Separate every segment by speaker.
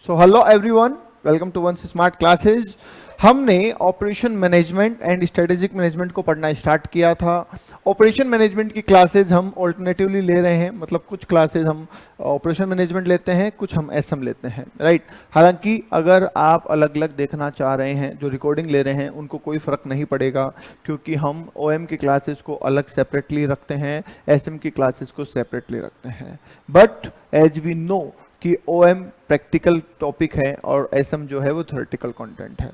Speaker 1: So hello everyone, welcome to once smart classes. हमने operation management and strategic management को पढ़ना start किया था। ऑपरेशन मैनेजमेंट की क्लासेज हम ऑल्टरनेटिवली ले रहे हैं, मतलब कुछ क्लासेज हम ऑपरेशन मैनेजमेंट लेते हैं, कुछ हम एसएम लेते हैं, राइट। हालांकि अगर आप अलग अलग देखना चाह रहे हैं, जो रिकॉर्डिंग ले रहे हैं उनको कोई फ़र्क नहीं पड़ेगा, क्योंकि हम ओएम की क्लासेस को अलग सेपरेटली रखते हैं, एसएम की क्लासेस को सेपरेटली रखते हैं। बट एज वी नो कि ओएम प्रैक्टिकल टॉपिक है और एसएम जो है वो थ्योरेटिकल कंटेंट है।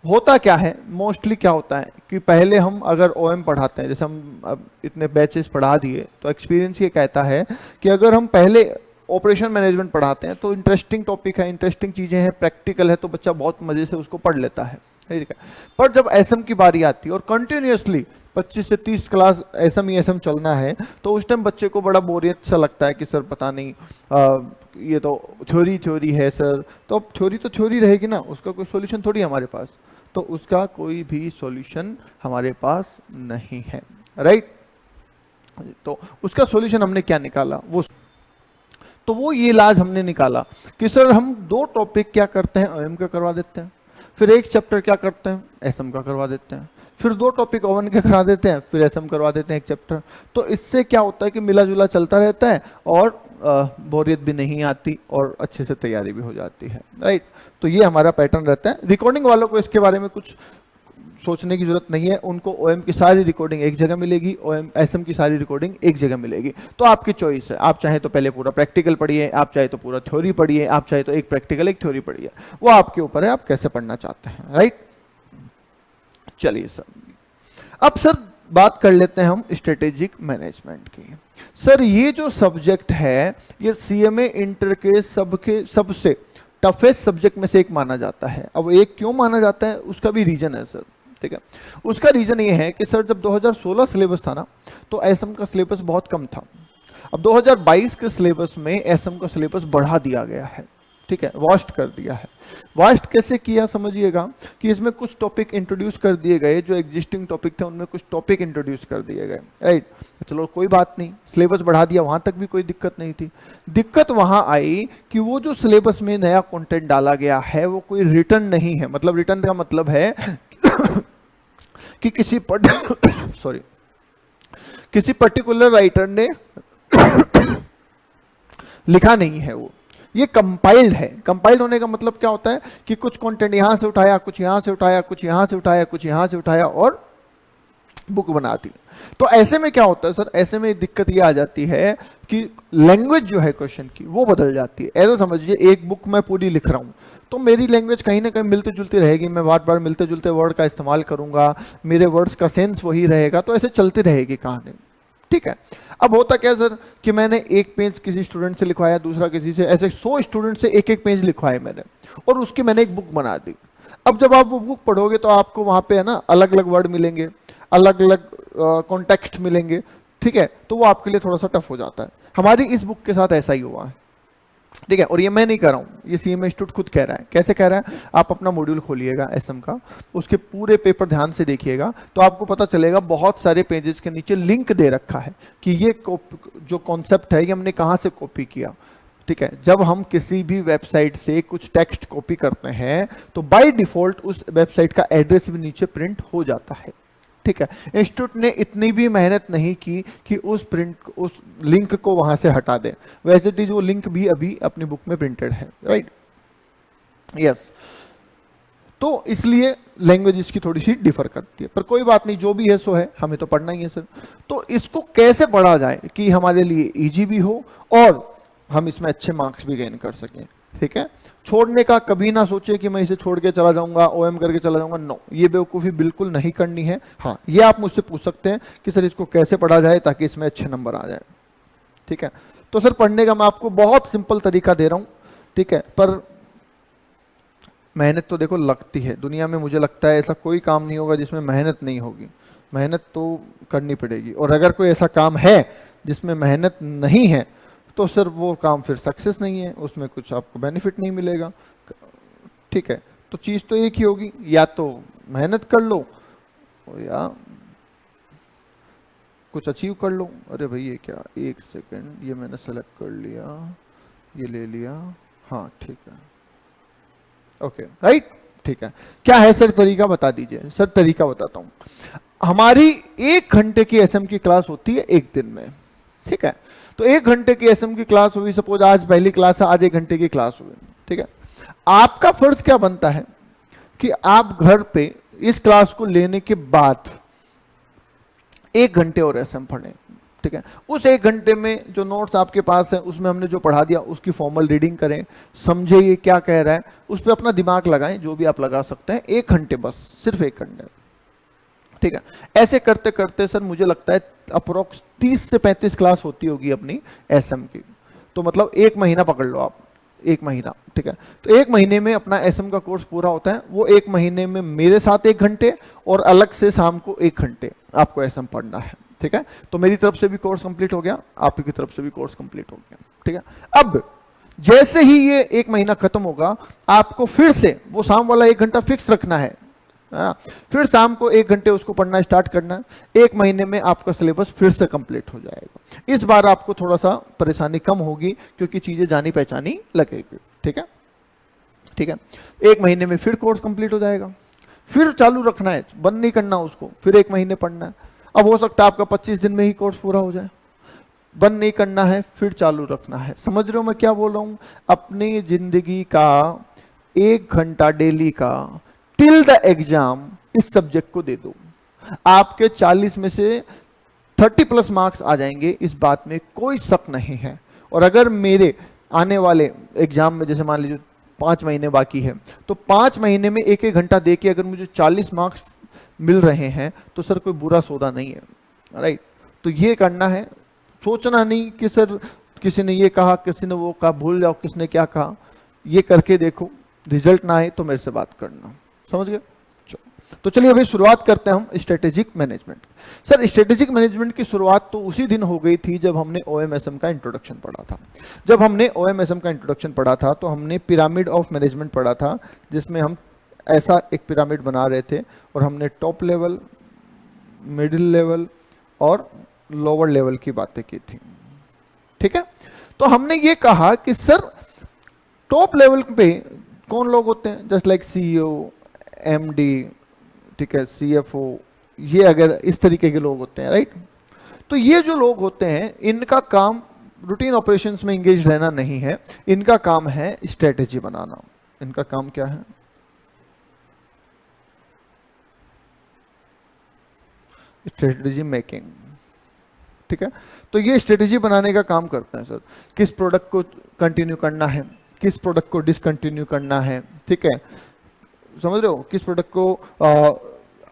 Speaker 1: होता क्या है, मोस्टली क्या होता है कि पहले हम अगर ओएम पढ़ाते हैं, जैसे हम अब इतने बैचेस पढ़ा दिए, तो एक्सपीरियंस ये कहता है कि अगर हम पहले ऑपरेशन मैनेजमेंट पढ़ाते हैं तो इंटरेस्टिंग टॉपिक है, इंटरेस्टिंग चीजें हैं, प्रैक्टिकल है, तो बच्चा बहुत मजे से उसको पढ़ लेता है, ठीक है। पर जब एसएम की बारी आती है और कंटिन्यूअसली 25 से 30 क्लास एसएम ही एसएम चलना है, तो उस टाइम बच्चे को बड़ा बोरियत सा लगता है कि सर पता नहीं ये तो थ्योरी है सर। तो अब थ्योरी तो थ्योरी रहेगी ना, उसका कोई सॉल्यूशन थोड़ी हमारे पास, तो उसका कोई भी सॉल्यूशन हमारे पास नहीं है, राइट। तो उसका सॉल्यूशन हमने क्या निकाला, वो ये इलाज हमने निकाला कि सर हम दो टॉपिक क्या करते हैं, ओएम का करवा देते हैं, फिर एक चैप्टर क्या करते हैं, एसएम का करवा देते हैं, फिर दो टॉपिक ओवन के करा देते हैं, फिर एसएम करवा देते हैं एक चैप्टर। तो इससे क्या होता है कि मिला जुला चलता रहता है और बोरियत भी नहीं आती और अच्छे से तैयारी भी हो जाती है, राइट। तो ये हमारा पैटर्न रहता है। रिकॉर्डिंग वालों को इसके बारे में कुछ सोचने की जरूरत नहीं है, उनको ओएम की सारी रिकॉर्डिंग एक जगह मिलेगी, ओएम एसएम की सारी रिकॉर्डिंग एक जगह मिलेगी। तो आपकी चॉइस है, आप चाहे तो पहले पूरा प्रैक्टिकल पढ़िए, आप चाहे तो पूरा थ्योरी पढ़िए, आप चाहे तो एक प्रैक्टिकल एक थ्योरी पढ़िए, वो आपके ऊपर है, आप कैसे पढ़ना चाहते हैं, राइट। चलिए सर, अब सर बात कर लेते हैं हम स्ट्रेटेजिक मैनेजमेंट की। सर ये जो सब्जेक्ट है, ये सीएमए इंटर के सबसे टफेस्ट सब्जेक्ट में से एक माना जाता है। अब एक क्यों माना जाता है, उसका भी रीजन है सर, ठीक है। उसका रीजन ये है कि सर जब 2016 सिलेबस था ना, तो एसएम का सिलेबस बहुत कम था। अब 2022 के सिलेबस में एसएम का सिलेबस बढ़ा दिया गया है, ठीक है, वास्ट कर दिया है। वास्ट कैसे किया समझिएगा कि इसमें कुछ टॉपिक इंट्रोड्यूस कर दिए गए, जो एग्जिस्टिंग टॉपिक थे उनमें कुछ टॉपिक इंट्रोड्यूस कर दिए गए, राइट। चलो कोई बात नहीं, सिलेबस बढ़ा दिया, वहां तक भी कोई दिक्कत नहीं थी। दिक्कत वहां आई कि वो जो सिलेबस में नया कंटेंट डाला गया है वो कोई रिटर्न नहीं है। मतलब रिटर्न का मतलब है कि सॉरी, किसी पर्टिकुलर राइटर ने लिखा नहीं है, वो ये कंपाइल्ड है। कंपाइल्ड होने का मतलब क्या होता है कि कुछ कंटेंट यहां से उठाया, कुछ यहां से उठाया, कुछ यहां से उठाया, कुछ यहां से उठाया और बुक बना दी। तो ऐसे में क्या होता है सर, ऐसे में दिक्कत ये आ जाती है कि लैंग्वेज जो है क्वेश्चन की वो बदल जाती है। ऐसा समझिए, एक बुक मैं पूरी लिख रहा हूं तो मेरी लैंग्वेज कहीं ना कहीं मिलती जुलती रहेगी, मैं बार बार मिलते जुलते वर्ड का इस्तेमाल करूंगा, मेरे वर्ड्स का सेंस वही रहेगा, तो ऐसे चलती रहेगी कहानी, ठीक है। अब होता क्या सर कि मैंने एक पेज किसी स्टूडेंट से लिखवाया, दूसरा किसी से, ऐसे 100 स्टूडेंट से एक एक पेज लिखवाए मैंने और उसकी मैंने एक बुक बना दी। अब जब आप वो बुक पढ़ोगे तो आपको वहां पे है ना अलग अलग वर्ड मिलेंगे, अलग अलग कॉन्टेक्स्ट मिलेंगे, ठीक है। तो वो आपके लिए थोड़ा सा टफ हो जाता है। हमारी इस बुक के साथ ऐसा ही हुआ है, ठीक है। और ये मैं नहीं कह रहा हूं, ये सीएमए इंस्टीट्यूट खुद कह रहा है। कैसे कह रहा है, आप अपना मॉड्यूल खोलिएगा एसएम का, उसके पूरे पेपर ध्यान से देखिएगा तो आपको पता चलेगा बहुत सारे पेजेस के नीचे लिंक दे रखा है कि ये जो कॉन्सेप्ट है ये हमने कहां से कॉपी किया, ठीक है। जब हम किसी भी वेबसाइट से कुछ टेक्स्ट कॉपी करते हैं तो बाय डिफॉल्ट उस वेबसाइट का एड्रेस भी नीचे प्रिंट हो जाता है, ठीक है। इंस्टीट्यूट ने इतनी भी मेहनत नहीं की कि उस लिंक को वहां से हटा दें। वैसे भी वो लिंक भी अभी अपनी बुक में प्रिंटेड है, राइट, यस। तो इसलिए लैंग्वेज इसकी थोड़ी सी डिफर करती है, पर कोई बात नहीं, जो भी है सो है, हमें तो पढ़ना ही है सर। तो इसको कैसे पढ़ा जाए कि हमारे लिए इजी भी हो और हम इसमें अच्छे मार्क्स भी गेन कर सकें, ठीक है। छोड़ने का कभी ना सोचे कि मैं इसे छोड़ के चला जाऊंगा, ओएम करके चला जाऊंगा, नो, ये बेवकूफ़ी बिल्कुल नहीं करनी है। हाँ, ये आप मुझसे पूछ सकते हैं कि सर इसको कैसे पढ़ा जाए ताकि इसमें अच्छे नंबर आ जाए, ठीक है। तो सर पढ़ने का मैं आपको बहुत सिंपल तरीका दे रहा हूं, ठीक है। पर मेहनत तो देखो लगती है दुनिया में, मुझे लगता है ऐसा कोई काम नहीं होगा जिसमें मेहनत नहीं होगी, मेहनत तो करनी पड़ेगी। और अगर कोई ऐसा काम है जिसमें मेहनत नहीं है तो सर वो काम फिर सक्सेस नहीं है, उसमें कुछ आपको बेनिफिट नहीं मिलेगा, ठीक है। तो चीज तो एक ही होगी, या तो मेहनत कर लो या कुछ अचीव कर लो। अरे भाई ये क्या, एक सेकंड, ये मैंने सेलेक्ट कर लिया, ये ले लिया, हाँ ठीक है। ओके राइट, ठीक है। क्या है सर तरीका, बता दीजिए। सर तरीका बताता हूं। हमारी 1 घंटे की एसएम की क्लास होती है एक दिन में, ठीक है। तो 1 घंटे की एसएम की क्लास हुई, सपोज आज पहली क्लास है, आज 1 घंटे की क्लास हुई, ठीक है। आपका फर्ज क्या बनता है कि आप घर पे इस क्लास को लेने के बाद 1 घंटे और एसएम पढ़ें, ठीक है। उस 1 घंटे में जो नोट्स आपके पास है उसमें हमने जो पढ़ा दिया उसकी फॉर्मल रीडिंग करें, समझे ये क्या कह रहा है, उस पर अपना दिमाग लगाएं, जो भी आप लगा सकते हैं। 1 घंटे बस, सिर्फ 1 घंटे, ठीक है। ऐसे करते करते सर मुझे लगता है अप्रोक्स 30 से 35 क्लास होती होगी अपनी एसएम की। तो मतलब 1 महीना पकड़ लो आप, 1 महीना, ठीक है। तो 1 महीने में अपना एसएम का कोर्स पूरा होता है। वो 1 महीने में मेरे साथ 1 घंटे और अलग से शाम को 1 घंटे आपको एसएम पढ़ना है, ठीक है। तो मेरी तरफ से भी कोर्स कंप्लीट हो गया, आपकी तरफ से भी कोर्स कंप्लीट हो गया, ठीक है। अब जैसे ही ये 1 महीना खत्म होगा, आपको फिर से वो शाम वाला 1 घंटा फिक्स रखना है ना। फिर शाम को 1 घंटे उसको पढ़ना स्टार्ट करना है। 1 महीने में आपका सिलेबस फिर से कंप्लीट हो जाएगा। इस बार आपको थोड़ा सा परेशानी कम होगी क्योंकि चीजें जानी पहचानी लगेगी, ठीक है, ठीक है। 1 महीने में फिर कोर्स कंप्लीट हो जाएगा। फिर चालू रखना है, बंद नहीं करना उसको, फिर 1 महीने पढ़ना है। अब हो सकता है आपका 25 दिन में ही कोर्स पूरा हो जाए, बंद नहीं करना है, फिर चालू रखना है। समझ रहे हो मैं क्या बोल रहा हूं? अपनी जिंदगी का 1 घंटा डेली का टिल द एग्जाम इस सब्जेक्ट को दे दो, आपके 40 में से 30+ मार्क्स आ जाएंगे, इस बात में कोई शक नहीं है। और अगर मेरे आने वाले एग्जाम में जैसे मान लीजिए 5 महीने बाकी है, तो 5 महीने में 1-1 घंटा दे के अगर मुझे 40 मार्क्स मिल रहे हैं तो सर कोई बुरा सौदा नहीं है, राइट। तो ये करना है, सोचना नहीं कि सर किसी ने ये कहा, किसी ने वो कहा, भूल जाओ किसने क्या कहा। ये करके देखो, रिजल्ट ना आए तो मेरे से बात करना, समझ गए। तो चलिए अभी शुरुआत करते हैं हम strategic management. Sir strategic management की शुरुआत तो उसी दिन हो गई थी जब हमने ओएमएसएम का इंट्रोडक्शन पढ़ा था। जब हमने ओएमएसएम का इंट्रोडक्शन पढ़ा था तो हमने पिरामिड ऑफ मैनेजमेंट पढ़ा था, जिसमें हम ऐसा एक पिरामिड बना रहे थे और हमने टॉप लेवल, मिडिल लेवल और लोअर लेवल की बातें की थी, ठीक है। तो हमने ये कहा कि सर टॉप लेवल पे कौन लोग होते हैं, जस्ट लाइक सीईओ, एमडी, ठीक है, सीएफओ, ये अगर इस तरीके के लोग होते हैं, राइट। तो ये जो लोग होते हैं इनका काम रूटीन ऑपरेशंस में एंगेज रहना नहीं है, इनका काम है स्ट्रेटेजी बनाना। इनका काम क्या है? स्ट्रेटेजी मेकिंग, ठीक है। तो ये स्ट्रेटेजी बनाने का काम करते हैं सर, किस प्रोडक्ट को कंटिन्यू करना है, किस प्रोडक्ट को डिसकंटिन्यू करना है, ठीक है, समझ रहे हो, किस प्रोडक्ट को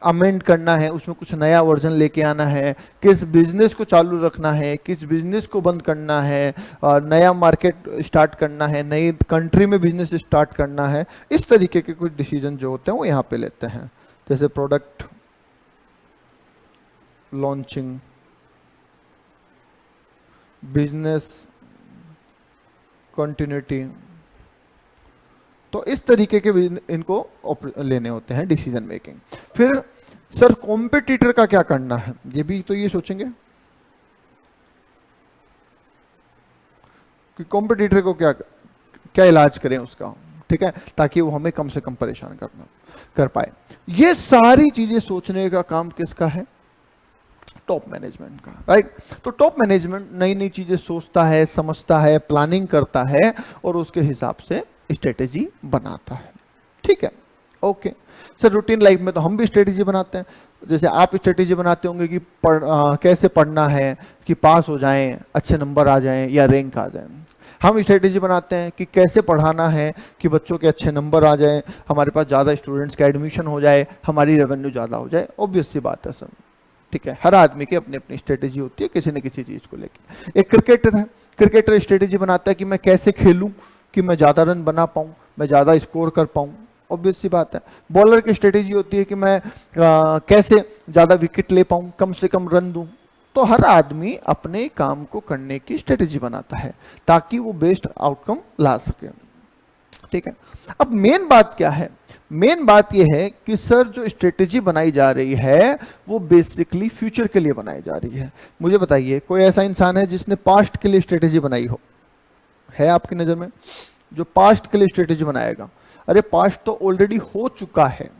Speaker 1: अमेंड करना है, उसमें कुछ नया वर्जन लेके आना है, किस बिजनेस को चालू रखना है, किस बिजनेस को बंद करना है, नया मार्केट स्टार्ट करना है, नई कंट्री में बिजनेस स्टार्ट करना है। इस तरीके के कुछ डिसीजन जो होते हैं वो यहाँ पे लेते हैं, जैसे प्रोडक्ट लॉन्चिंग, बिजनेस कंटिन्यूटी। तो इस तरीके के इनको लेने होते हैं डिसीजन मेकिंग। फिर सर कॉम्पिटिटर का क्या करना है, ये भी तो ये सोचेंगे कि कॉम्पिटिटर को क्या क्या इलाज करें उसका, ठीक है, ताकि वो हमें कम से कम परेशान कर पाए। ये सारी चीजें सोचने का काम किसका है? टॉप मैनेजमेंट का, राइट। तो टॉप मैनेजमेंट नई नई चीजें सोचता है, समझता है, प्लानिंग करता है और उसके हिसाब से स्ट्रेटेजी बनाता है, ठीक है, ओके। सर रूटीन लाइफ में तो हम भी स्ट्रेटेजी बनाते हैं, जैसे आप स्ट्रेटेजी बनाते होंगे कि कैसे पढ़ना है कि पास हो जाएं, अच्छे नंबर आ जाएं या रैंक आ जाएं। हम स्ट्रेटेजी बनाते हैं कि कैसे पढ़ाना है कि बच्चों के अच्छे नंबर आ जाएं, हमारे पास ज़्यादा स्टूडेंट्स का एडमिशन हो जाए, हमारी रेवेन्यू ज़्यादा हो जाए। ऑब्वियस सी बात है सर, ठीक है। हर आदमी की अपनी अपनी स्ट्रेटेजी होती है किसी न किसी चीज़ को लेकर। एक क्रिकेटर है, क्रिकेटर स्ट्रेटेजी बनाता है कि मैं कैसे खेलूँ कि मैं ज़्यादा रन बना पाऊँ, मैं ज़्यादा स्कोर कर पाऊँ। ऑब्वियस सी बात है। बॉलर की स्ट्रेटेजी होती है कि मैं कैसे ज़्यादा विकेट ले पाऊँ, कम से कम रन दूँ। तो हर आदमी अपने काम को करने की स्ट्रेटेजी बनाता है ताकि वो बेस्ट आउटकम ला सके, ठीक है। अब मेन बात क्या है? मेन बात यह है कि सर जो स्ट्रेटेजी बनाई जा रही है वो बेसिकली फ्यूचर के लिए बनाई जा रही है। मुझे बताइए कोई ऐसा इंसान है जिसने पास्ट के लिए स्ट्रेटेजी बनाई हो? है आपकी नज़र में जो पास्ट के लिए स्ट्रेटेजी बनाएगा? अरे पास्ट तो ऑलरेडी हो चुका है,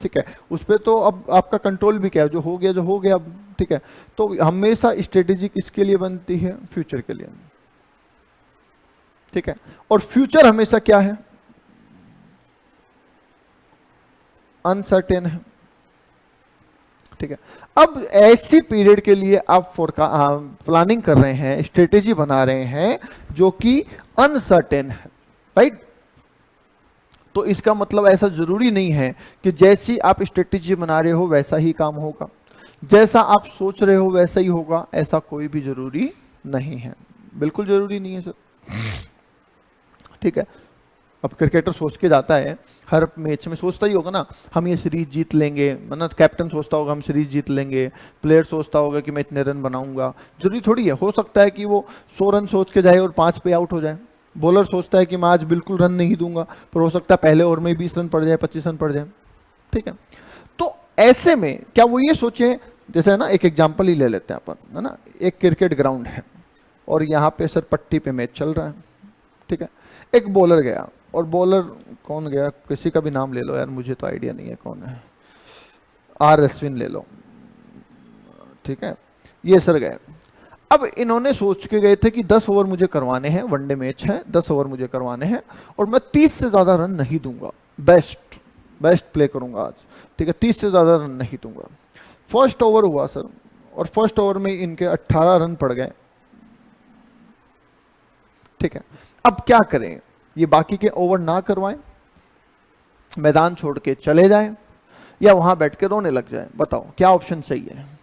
Speaker 1: ठीक है, उस पर तो अब आपका कंट्रोल भी क्या है, जो हो गया जो हो गया अब, ठीक है। तो हमेशा स्ट्रेटेजी किसके लिए बनती है, फ्यूचर के लिए, ठीक है। और फ्यूचर हमेशा क्या है, अनसर्टेन है, ठीक है। अब ऐसी पीरियड के लिए आप प्लानिंग कर रहे हैं, स्ट्रेटेजी बना रहे हैं जो कि अनसर्टेन है, राइट। तो इसका मतलब ऐसा जरूरी नहीं है कि जैसी आप स्ट्रेटेजी बना रहे हो वैसा ही काम होगा, जैसा आप सोच रहे हो वैसा ही होगा, ऐसा कोई भी जरूरी नहीं है, बिल्कुल जरूरी नहीं है सर, ठीक है। अब क्रिकेटर सोच के जाता है, हर मैच में सोचता ही होगा ना, हम ये सीरीज जीत लेंगे, मतलब कैप्टन सोचता होगा हम सीरीज जीत लेंगे, प्लेयर सोचता होगा कि मैं इतने रन बनाऊंगा, जरूरी थोड़ी है, हो सकता है कि वो 100 रन सोच के जाए और 5 पे आउट हो जाए। बॉलर सोचता है कि मैं आज बिल्कुल रन नहीं दूंगा, पर हो सकता है पहले ओवर में 20 रन पड़ जाए, 25 रन पड़ जाए, ठीक है। तो ऐसे में क्या वो ये सोचे, जैसे है ना, एक एग्जाम्पल ही ले लेते हैं अपन, है ना, एक क्रिकेट ग्राउंड है और यहाँ पे सर पट्टी पे मैच चल रहा है, ठीक है। एक बॉलर गया, और बॉलर कौन गया, किसी का भी नाम ले लो यार, मुझे तो आइडिया नहीं है कौन है, आर अश्विन ले लो, ठीक है, ये सर गए। अब इन्होंने सोच के गए थे कि 10 ओवर मुझे करवाने हैं, वनडे मैच है, 10 ओवर मुझे करवाने हैं और मैं 30 से ज्यादा रन नहीं दूंगा, बेस्ट प्ले करूंगा आज, ठीक है, 30 से ज्यादा रन नहीं दूंगा। फर्स्ट ओवर हुआ सर, और फर्स्ट ओवर में इनके 18 रन पड़ गए, ठीक है। अब क्या करें, ये बाकी के ओवर ना करवाएं, मैदान छोड़ के चले जाएं, या वहां बैठ के रोने लग जाएं, बताओ क्या ऑप्शन सही है।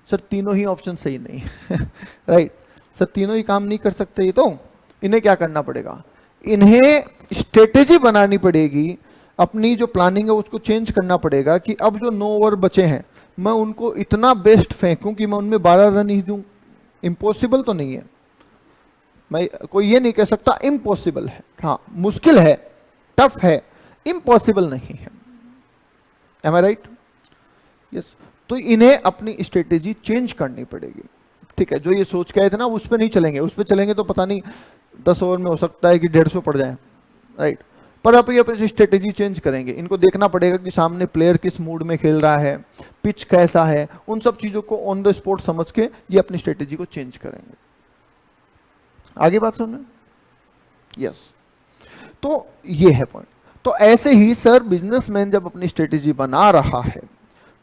Speaker 1: सर तीनों ही ऑप्शन सही नहीं है राइट, सर तीनों ही काम नहीं कर सकते, ये तो इन्हें क्या करना पड़ेगा, इन्हें स्ट्रेटेजी बनानी पड़ेगी, अपनी जो प्लानिंग है उसको चेंज करना पड़ेगा कि अब जो 9 ओवर बचे हैं मैं उनको इतना बेस्ट फेंकूं कि मैं उनमें 12 रन ही दूं। इम्पॉसिबल तो नहीं है, मैं कोई ये नहीं कह सकता इम्पॉसिबल है, हाँ मुश्किल है, टफ है, इम्पॉसिबल नहीं है, एम आई राइट, यस। तो इन्हें अपनी स्ट्रेटेजी चेंज करनी पड़ेगी, ठीक है। जो ये सोच के आए थे ना उस पर नहीं चलेंगे, उस पर चलेंगे तो पता नहीं 10 ओवर में हो सकता है कि 150 पड़ जाए, राइट। पर अब ये अपनी स्ट्रेटेजी चेंज करेंगे, इनको देखना पड़ेगा कि सामने प्लेयर किस मूड में खेल रहा है, पिच कैसा है, उन सब चीजों को ऑन द स्पॉट समझ के ये अपनी स्ट्रेटेजी को चेंज करेंगे। आगे बात सुनना, यस। तो ये है पॉइंट। तो ऐसे ही सर बिजनेसमैन जब अपनी स्ट्रेटेजी बना रहा है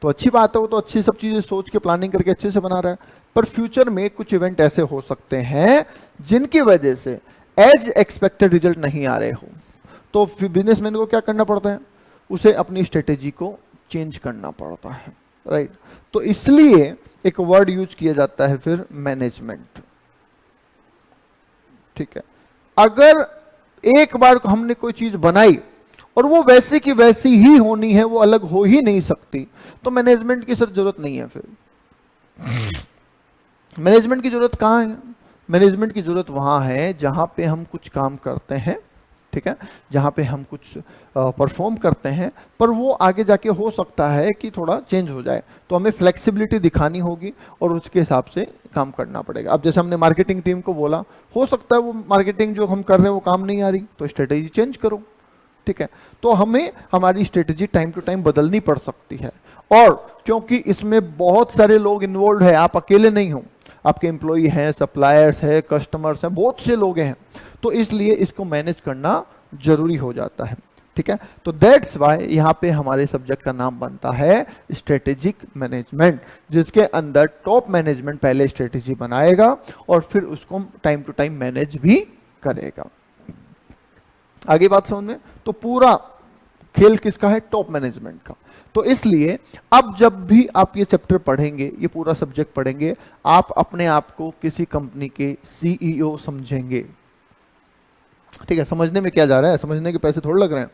Speaker 1: तो अच्छी बात है, वो तो अच्छी सब चीजें सोच के प्लानिंग करके अच्छे से बना रहा है, पर फ्यूचर में कुछ इवेंट ऐसे हो सकते हैं जिनकी वजह से एज एक्सपेक्टेड रिजल्ट नहीं आ रहे हो, तो बिजनेसमैन को क्या करना पड़ता है, उसे अपनी स्ट्रेटेजी को चेंज करना पड़ता है, राइट। तो इसलिए एक वर्ड यूज किया जाता है फिर मैनेजमेंट, ठीक है। अगर एक बार हमने कोई चीज बनाई और वो वैसे की वैसी ही होनी है, वो अलग हो ही नहीं सकती, तो मैनेजमेंट की सर जरूरत नहीं है। फिर मैनेजमेंट की जरूरत कहाँ है, मैनेजमेंट की जरूरत वहां है जहां पे हम कुछ काम करते हैं, ठीक है, जहां पे हम कुछ परफॉर्म करते हैं, पर वो आगे जाके हो सकता है कि थोड़ा चेंज हो जाए, तो हमें फ्लेक्सिबिलिटी दिखानी होगी और उसके हिसाब से काम करना पड़ेगा। अब जैसे हमने मार्केटिंग टीम को बोला, हो सकता है वो मार्केटिंग जो हम कर रहे हैं वो काम नहीं आ रही, तो स्ट्रेटेजी चेंज करो, ठीक है। तो हमें हमारी स्ट्रेटेजी टाइम टू टाइम बदलनी पड़ सकती है, और क्योंकि इसमें बहुत सारे लोग इन्वॉल्व है, आप अकेले नहीं हो, आपके एम्प्लॉई हैं, सप्लायर्स हैं, कस्टमर्स हैं, बहुत से लोग हैं, तो इसलिए इसको मैनेज करना जरूरी हो जाता है, ठीक है। तो दैट्स वाई यहाँ पे हमारे सब्जेक्ट का नाम बनता है स्ट्रेटेजिक मैनेजमेंट, जिसके अंदर टॉप मैनेजमेंट पहले स्ट्रेटेजी बनाएगा और फिर उसको टाइम टू टाइम मैनेज भी करेगा। आगे बात समझ में, तो पूरा खेल किसका है, टॉप मैनेजमेंट का। तो इसलिए अब जब भी आप ये चैप्टर पढ़ेंगे, ये पूरा सब्जेक्ट पढ़ेंगे, आप अपने आप को किसी कंपनी के सीईओ समझेंगे, ठीक है। समझने में क्या जा रहा है, समझने के पैसे थोड़ा लग रहे हैं,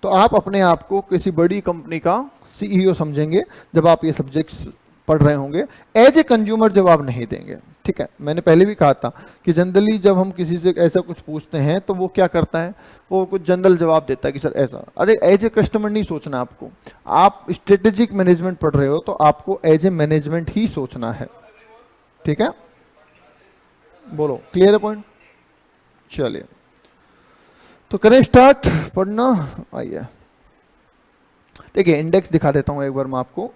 Speaker 1: तो आप अपने आप को किसी बड़ी कंपनी का सीईओ समझेंगे जब आप ये सब्जेक्ट्स पढ़ रहे होंगे। एज ए कंज्यूमर जवाब नहीं देंगे, ठीक है। मैंने पहले भी कहा था कि जनरली जब हम किसी से ऐसा कुछ पूछते हैं तो वो क्या करता है, वो कुछ जनरल जवाब देता है कि सर ऐसा। अरे एज ए कस्टमर नहीं सोचना आपको, आप स्ट्रेटेजिक मैनेजमेंट पढ़ रहे हो तो आपको एज ए मैनेजमेंट ही सोचना है, ठीक है। बोलो, क्लियर है पॉइंट, चलिए। तो करें स्टार्ट पढ़ना। आइए देखिए, इंडेक्स दिखा देता हूं एक बार मैं आपको।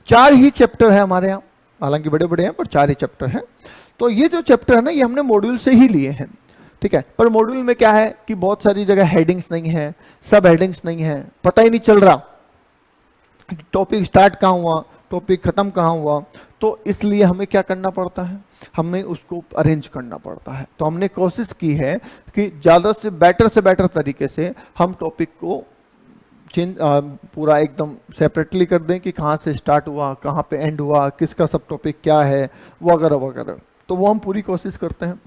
Speaker 1: 4 ही चैप्टर है हमारे यहाँ, हालांकि बड़े बड़े हैं पर 4 ही चैप्टर हैं। तो ये जो चैप्टर है ना, ये हमने मॉड्यूल से ही लिए हैं, ठीक है। पर मॉड्यूल में क्या है कि बहुत सारी जगह हेडिंग्स नहीं है, सब हेडिंग्स नहीं है, पता ही नहीं चल रहा टॉपिक स्टार्ट कहाँ हुआ, टॉपिक खत्म कहाँ हुआ। तो इसलिए हमें क्या करना पड़ता है, हमें उसको अरेंज करना पड़ता है। तो हमने कोशिश की है कि ज़्यादा से बेटर तरीके से हम टॉपिक को पूरा एकदम सेपरेटली कर दें कि कहाँ से स्टार्ट हुआ, कहाँ पे एंड हुआ, किसका सब टॉपिक क्या है, वगैरह वगैरह। तो वो हम पूरी कोशिश करते हैं।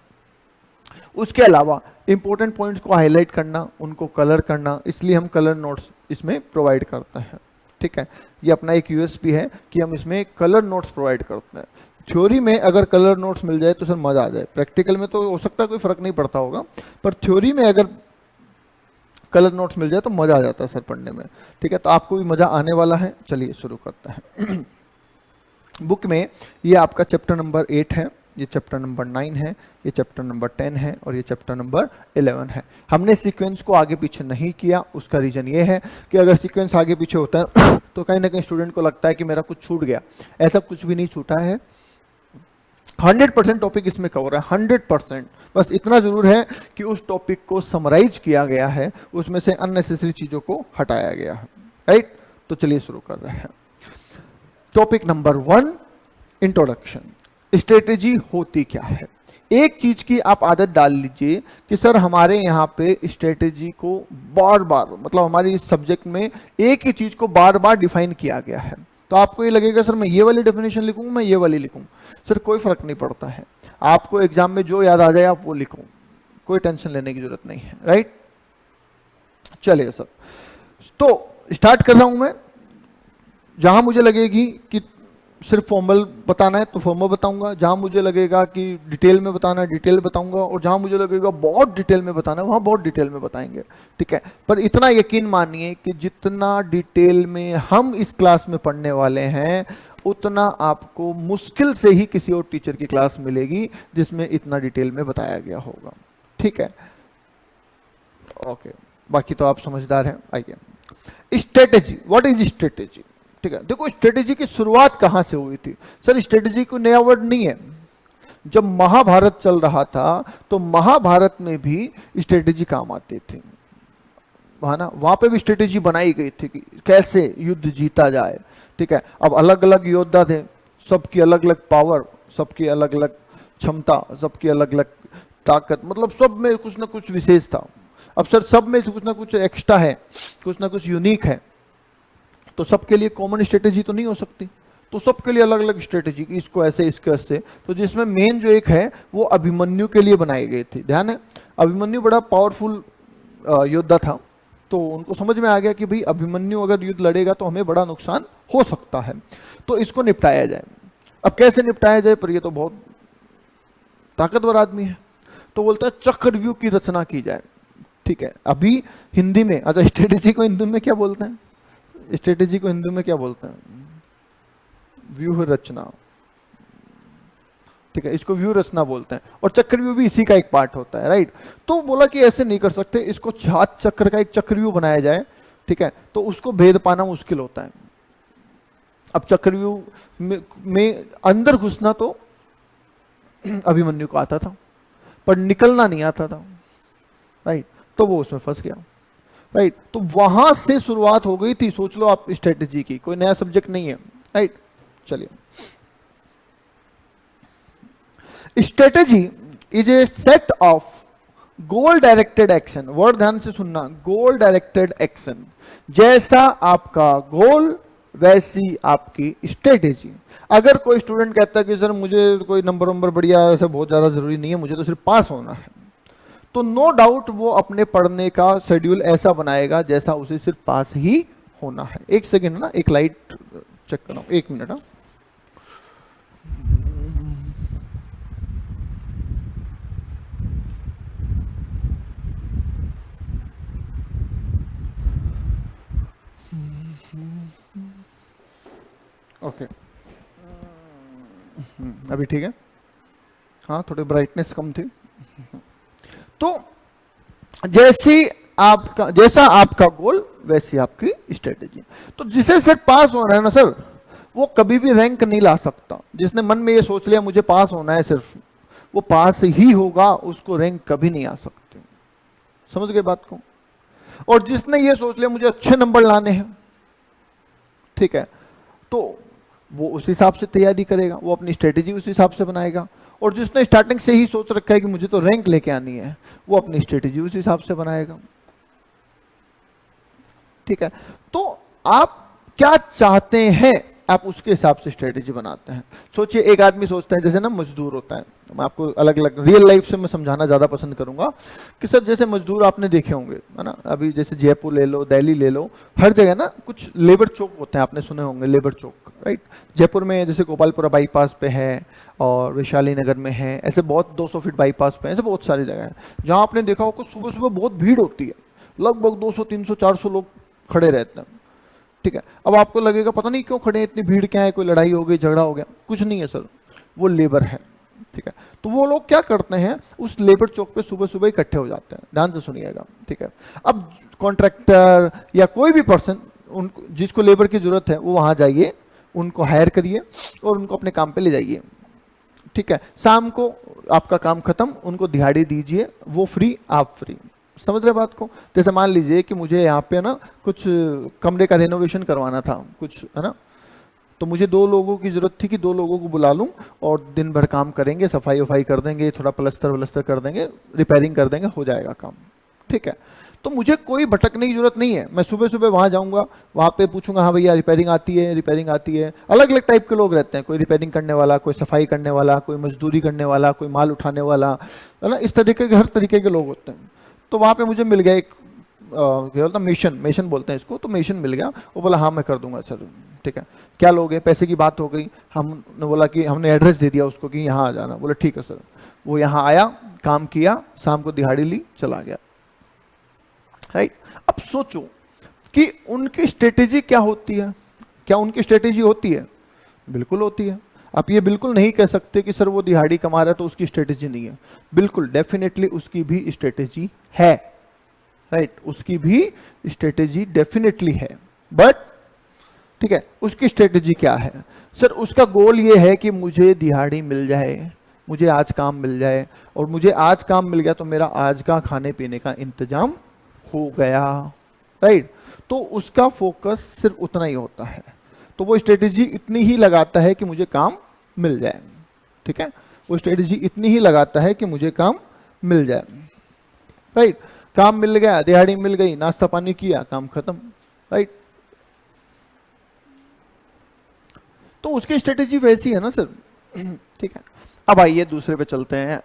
Speaker 1: उसके अलावा इंपॉर्टेंट पॉइंट्स को हाईलाइट करना, उनको कलर करना, इसलिए हम कलर नोट्स इसमें प्रोवाइड करते हैं, ठीक है। ये अपना एक यूएसपी है कि हम इसमें कलर नोट्स प्रोवाइड करते हैं। थ्योरी में अगर कलर नोट्स मिल जाए तो सर मज़ा आ जाए, प्रैक्टिकल में तो हो सकता है कोई फ़र्क नहीं पड़ता होगा, पर थ्योरी में अगर कलर नोट्स मिल जाए तो मज़ा आ जाता है सर पढ़ने में, ठीक है। तो आपको भी मज़ा आने वाला है। चलिए शुरू करते हैं। बुक में ये आपका चैप्टर नंबर 8 है, ये चैप्टर नंबर 9 है, ये चैप्टर नंबर 10 है और ये चैप्टर नंबर 11 है। हमने सीक्वेंस को आगे पीछे नहीं किया, उसका रीज़न ये है कि अगर सीक्वेंस आगे पीछे होता है तो कहीं ना कहीं स्टूडेंट को लगता है कि मेरा कुछ छूट गया। ऐसा कुछ भी नहीं छूटा है, 100% टॉपिक इसमें कवर है, 100%। बस इतना जरूर है कि उस टॉपिक को समराइज किया गया है, उसमें से अननेसेसरी चीज़ों को हटाया गया है, राइट। तो चलिए शुरू कर रहे हैं। Topic number 1, introduction. स्ट्रेटेजी होती क्या है। एक चीज की आप आदत डाल लीजिए कि सर हमारे यहाँ पे स्ट्रेटेजी को बार बार, मतलब हमारी इस सब्जेक्ट में एक ही चीज को बार बार डिफाइन किया गया है। तो आपको ये लगेगा सर मैं ये वाली डेफिनेशन लिखूं, मैं ये वाली लिखूं, सर कोई फर्क नहीं पड़ता है। आपको एग्जाम में जो याद आ जाए आप वो लिखो, कोई टेंशन लेने की जरूरत नहीं है, राइट। चलिए सर, तो स्टार्ट कर रहा हूं मैं। जहां मुझे लगेगी कि सिर्फ फॉर्मल बताना है तो फॉर्मल बताऊंगा, जहां मुझे लगेगा कि डिटेल में बताना है डिटेल बताऊंगा, और जहां मुझे लगेगा बहुत डिटेल में बताना है वहां बहुत डिटेल में बताएंगे, ठीक है। पर इतना यकीन मानिए कि जितना डिटेल में हम इस क्लास में पढ़ने वाले हैं उतना आपको मुश्किल से ही किसी और टीचर की क्लास मिलेगी जिसमें इतना डिटेल में बताया गया होगा, ठीक है। ओके, बाकी तो आप समझदार हैं। आइए, स्ट्रेटेजी। व्हाट इज स्ट्रेटेजी, ठीक है। देखो स्ट्रेटेजी की शुरुआत कहां से हुई थी। सर स्ट्रेटेजी कोई नया वर्ड नहीं है। जब महाभारत चल रहा था तो महाभारत में भी स्ट्रेटेजी काम आती थी, है ना। वहां पे भी स्ट्रेटेजी बनाई गई थी कि कैसे युद्ध जीता जाए, ठीक है। अब अलग अलग योद्धा थे, सबकी अलग अलग पावर, सबकी अलग अलग क्षमता, सबकी अलग अलग ताकत, मतलब सब में कुछ ना कुछ विशेष था। अब सर सब में कुछ ना कुछ एक्स्ट्रा है, कुछ ना कुछ यूनिक है, तो सबके लिए कॉमन स्ट्रेटेजी तो नहीं हो सकती। तो सबके लिए अलग अलग स्ट्रेटेजी, इसको ऐसे इसको ऐसे। तो जिसमें मेन जो एक है वो अभिमन्यु के लिए बनाई गई थी। ध्यान है, अभिमन्यु बड़ा पावरफुल योद्धा था, तो उनको समझ में आ गया कि भाई अभिमन्यु अगर युद्ध लड़ेगा तो हमें बड़ा नुकसान हो सकता है, तो इसको निपटाया जाए। अब कैसे निपटाया जाए, पर ये तो बहुत ताकतवर आदमी है, तो बोलता है चक्रव्यूह की रचना की जाए, ठीक है। अभी हिंदी में, अच्छा स्ट्रेटेजी को हिंदी में क्या बोलते हैं, स्ट्रेटेजी को हिंदी में क्या बोलते हैं, व्यूह रचना, ठीक है। इसको व्यूह रचना बोलते हैं, और चक्रव्यूह भी इसी का एक पार्ट होता है, राइट। तो बोला कि ऐसे नहीं कर सकते, इसको 7 चक्र का एक चक्रव्यूह बनाया जाए, ठीक है। तो उसको भेद पाना मुश्किल होता है। अब चक्रव्यूह में अंदर घुसना तो अभिमन्यु को आता था, पर निकलना नहीं आता था, राइट। तो वो उसमें फंस गया, राइट। तो वहां से शुरुआत हो गई थी, सोच लो आप, स्ट्रेटेजी की। कोई नया सब्जेक्ट नहीं है, राइट। चलिए, strategy is a set of goal directed action. Word ध्यान से सुनना, गोल डायरेक्टेड एक्शन। जैसा आपका गोल वैसी आपकी स्ट्रेटेजी। अगर कोई स्टूडेंट कहता है कि सर मुझे कोई नंबर बढ़िया ऐसा बहुत ज्यादा जरूरी नहीं है, मुझे तो सिर्फ पास होना है, तो नो डाउट वो अपने पढ़ने का शेड्यूल ऐसा बनाएगा जैसा उसे सिर्फ पास ही होना है। एक सेकेंड ना, एक लाइट चेक करो, 1 मिनट। ओके, अभी ठीक है। हाँ, थोड़ी ब्राइटनेस कम थी। तो जैसी आपका जैसा आपका गोल वैसी आपकी स्ट्रेटेजी। तो जिसे सर पास होना है ना सर, वो कभी भी रैंक नहीं ला सकता। जिसने मन में ये सोच लिया मुझे पास होना है सिर्फ, वो पास ही होगा, उसको रैंक कभी नहीं आ सकते। समझ गए बात को? और जिसने ये सोच लिया मुझे अच्छे नंबर लाने हैं, ठीक है, तो वो उस हिसाब से तैयारी करेगा, वो अपनी स्ट्रेटेजी उस हिसाब से बनाएगा। और जिसने स्टार्टिंग से ही सोच रखा है कि मुझे तो रैंक लेके आनी है, वो अपनी स्ट्रेटेजी उस हिसाब से बनाएगा। ठीक है, तो आप क्या चाहते हैं, आप उसके हिसाब से स्ट्रेटेजी बनाते हैं। सोचिए, एक आदमी सोचता है, जैसे ना मजदूर होता है, मैं आपको अलग अलग रियल लाइफ से मैं समझाना ज्यादा पसंद करूंगा कि सर जैसे मजदूर आपने देखे होंगे, है ना, अभी जैसे जयपुर ले लो, दिल्ली ले लो, हर जगह ना कुछ लेबर चौक होते हैं, आपने सुने होंगे लेबर चौक, राइट। जयपुर में जैसे गोपालपुरा बाईपास पे है और वैशाली नगर में है, ऐसे बहुत 200 फीट बाईपास पे, ऐसे बहुत सारी जगह है जहां आपने देखा होगा सुबह सुबह बहुत भीड़ होती है, लगभग 200 300 400 लोग खड़े रहते हैं। ठीक है, अब आपको लगेगा पता नहीं क्यों खड़े हैं, इतनी भीड़ क्या है, कोई लड़ाई हो गई, झगड़ा हो गया? कुछ नहीं है सर, वो लेबर है। ठीक है, तो वो लोग क्या करते हैं, उस लेबर चौक पे सुबह सुबह इकट्ठे हो जाते हैं। ध्यान से सुनिएगा, ठीक है। अब कॉन्ट्रैक्टर या कोई भी पर्सन, उनको जिसको लेबर की जरूरत है, वो वहां जाइए, उनको हायर करिए और उनको अपने काम पे ले जाइए। ठीक है, शाम को आपका काम खत्म, उनको दिहाड़ी दीजिए, वो फ्री, आप फ्री। समझ रहे बात को? जैसे मान लीजिए कि मुझे यहाँ पे ना कुछ कमरे का रेनोवेशन करवाना था कुछ, है ना, तो मुझे 2 लोगों की जरूरत थी कि 2 लोगों को बुला लूं और दिन भर काम करेंगे, सफाई वफाई कर देंगे, थोड़ा प्लस्तर वलस्तर कर देंगे, रिपेयरिंग कर देंगे, हो जाएगा काम। ठीक है, तो मुझे कोई भटकने की जरूरत नहीं है, मैं सुबह सुबह वहां जाऊंगा, वहां पे पूछूंगा हाँ भैया रिपेयरिंग आती है, रिपेयरिंग आती है। अलग अलग टाइप के लोग रहते हैं, कोई रिपेयरिंग करने वाला, कोई सफाई करने वाला, कोई मजदूरी करने वाला, कोई माल उठाने वाला, है ना, इस तरीके के हर तरीके के लोग होते हैं। तो वहां पे मुझे मिल गया एक क्या बोलता, मेशन बोलते हैं इसको, तो मेशन मिल गया, वो बोला हाँ मैं कर दूंगा सर। ठीक है, क्या लोगे? पैसे की बात हो गई, हमने बोला कि हमने एड्रेस दे दिया उसको कि यहाँ आ जाना, बोले ठीक है सर। वो यहाँ आया, काम किया, शाम को दिहाड़ी ली, चला गया। राइट, अब सोचो कि उनकी स्ट्रेटेजी क्या होती है? क्या उनकी स्ट्रेटेजी होती है? बिल्कुल होती है। आप ये बिल्कुल नहीं कह सकते कि सर वो दिहाड़ी कमा रहा है तो उसकी स्ट्रेटेजी नहीं है। बिल्कुल डेफिनेटली उसकी भी स्ट्रेटेजी है, राइट, उसकी भी स्ट्रेटेजी डेफिनेटली है। बट ठीक है, उसकी स्ट्रेटेजी क्या है? सर उसका गोल ये है कि मुझे दिहाड़ी मिल जाए, मुझे आज काम मिल जाए, और मुझे आज काम मिल गया तो मेरा आज का खाने पीने का इंतजाम हो गया, राइट। तो उसका फोकस सिर्फ उतना ही होता है, तो वो स्ट्रेटेजी इतनी ही लगाता है कि मुझे काम मिल जाए। ठीक है, वो स्ट्रेटेजी इतनी ही लगाता है कि मुझे काम मिल जाए, राइट। काम मिल गया, दिहाड़ी मिल गई, नाश्ता पानी किया, काम खत्म, राइट। तो उसकी स्ट्रेटेजी वैसी है ना सर। ठीक है, अब आइए दूसरे पे चलते हैं।